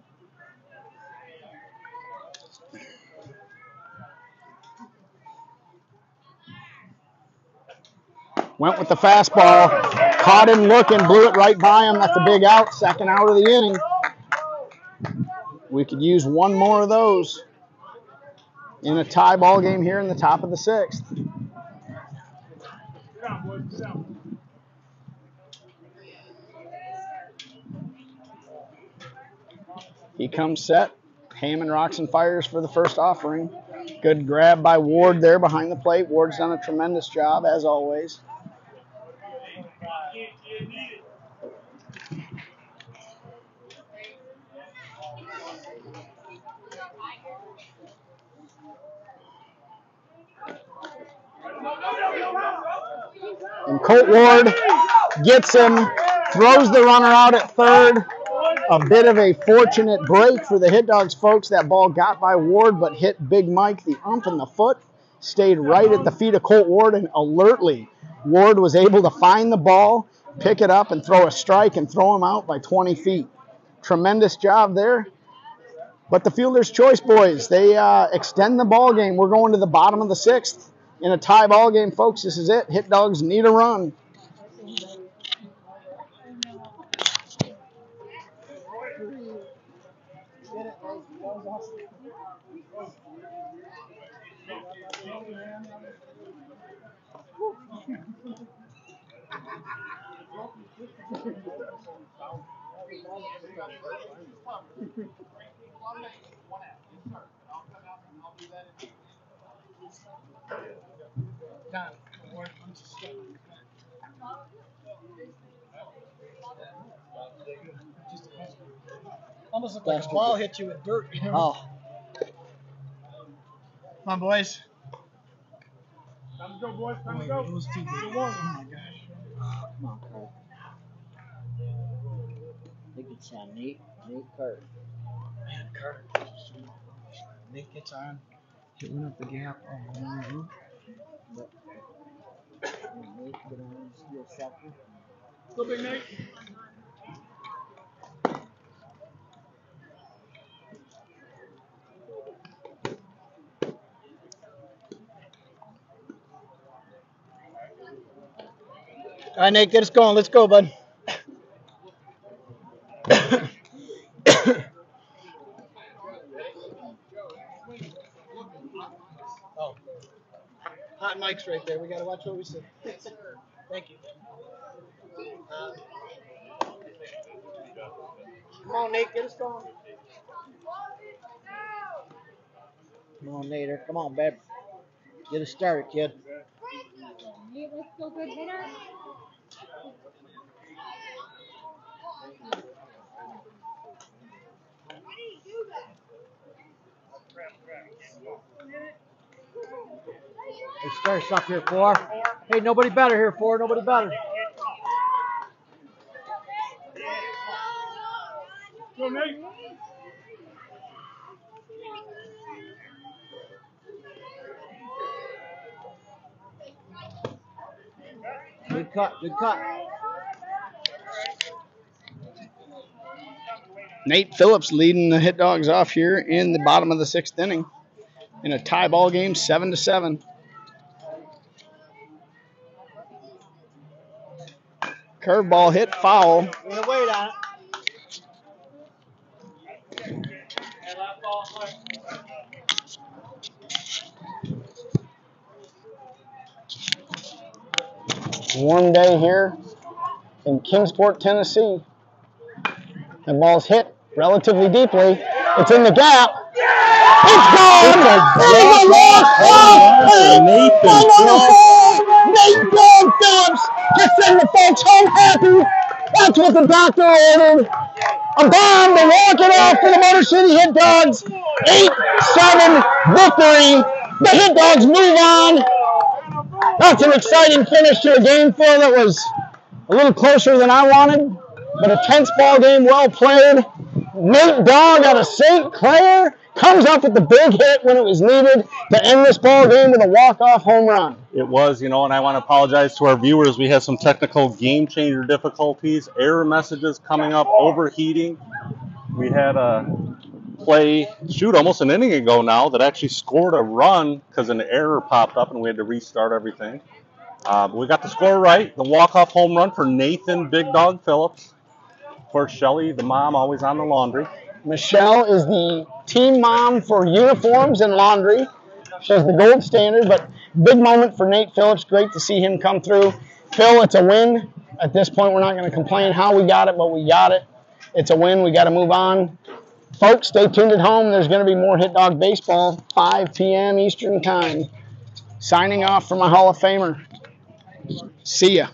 Went with the fastball. Caught him looking. Blew it right by him. That's a big out. 2nd out of the inning. We could use 1 more of those in a tie ball game here in the top of the 6th. He comes set. Hammond rocks and fires for the first offering. Good grab by Ward there behind the plate. Ward's done a tremendous job, as always. And Colt Ward gets him, throws the runner out at third. A bit of a fortunate break for the Hit Dogs folks. That ball got by Ward but hit Big Mike, the ump, in the foot. Stayed right at the feet of Colt Ward, and alertly Ward was able to find the ball, pick it up, and throw a strike and throw him out by 20 feet. Tremendous job there. But the Fielder's Choice boys, they extend the ball game. We're going to the bottom of the 6th in a tie ball game, folks. This is it. Hit Dogs need a run. Almost looked like a ball hit you with dirt. Oh. Come on, boys. Time to go, boys. Time to go. It was too good. Oh my gosh. Come on, Carter. I think it's Nate Carter. Man, Carter. Nate gets on. Hitting up the gap. Oh, Mm-hmm. Yep. Nate get on steal second. Go, Big Nate. All right, Nate, get us going. Let's go, bud. Oh. Hot mics right there. We got to watch what we say. Thank you. Come on, Nate, get us going. Come on, Nader. Come on, babe. Get us started, kid. Nate was still good hitter. Hey, start us up here, 4. Hey, nobody better here, 4. Nobody better. Go, Nate. Good cut, good cut. Nate Phillips leading the Hit Dogs off here in the bottom of the 6th inning in a tie ball game, 7-7. Curveball hit foul. We're gonna wait on it. Warm day here in Kingsport, Tennessee. The ball's hit relatively deeply. It's in the gap. It's gone! It's a walk! Nate Phillips to send the folks home happy. That's what the doctor ordered. A bomb to walk it off for the Motor City Hit Dogs. 8-7 victory. The Hit Dogs move on. That's an exciting finish to a game, Phil, that was a little closer than I wanted, but a tense ball game, well played. Nate Dogg out of St. Clair comes up with the big hit when it was needed to end this ball game with a walk-off home run. It was, and I want to apologize to our viewers. We had some technical game changer difficulties, error messages coming up, overheating. We had a play, almost an inning ago now, that actually scored a run because an error popped up and we had to restart everything. But we got the score right. The walk-off home run for Nathan Big Dog Phillips. Of course, Shelly, the mom, always on the laundry. Michelle is the team mom for uniforms and laundry. She's the gold standard, but big moment for Nate Phillips. Great to see him come through. Phil, it's a win. At this point, we're not going to complain how we got it, but we got it. It's a win. We got to move on. Folks, stay tuned at home. There's going to be more Hit Dog baseball, 5 p.m. Eastern Time. Signing off for my Hall of Famer. See ya.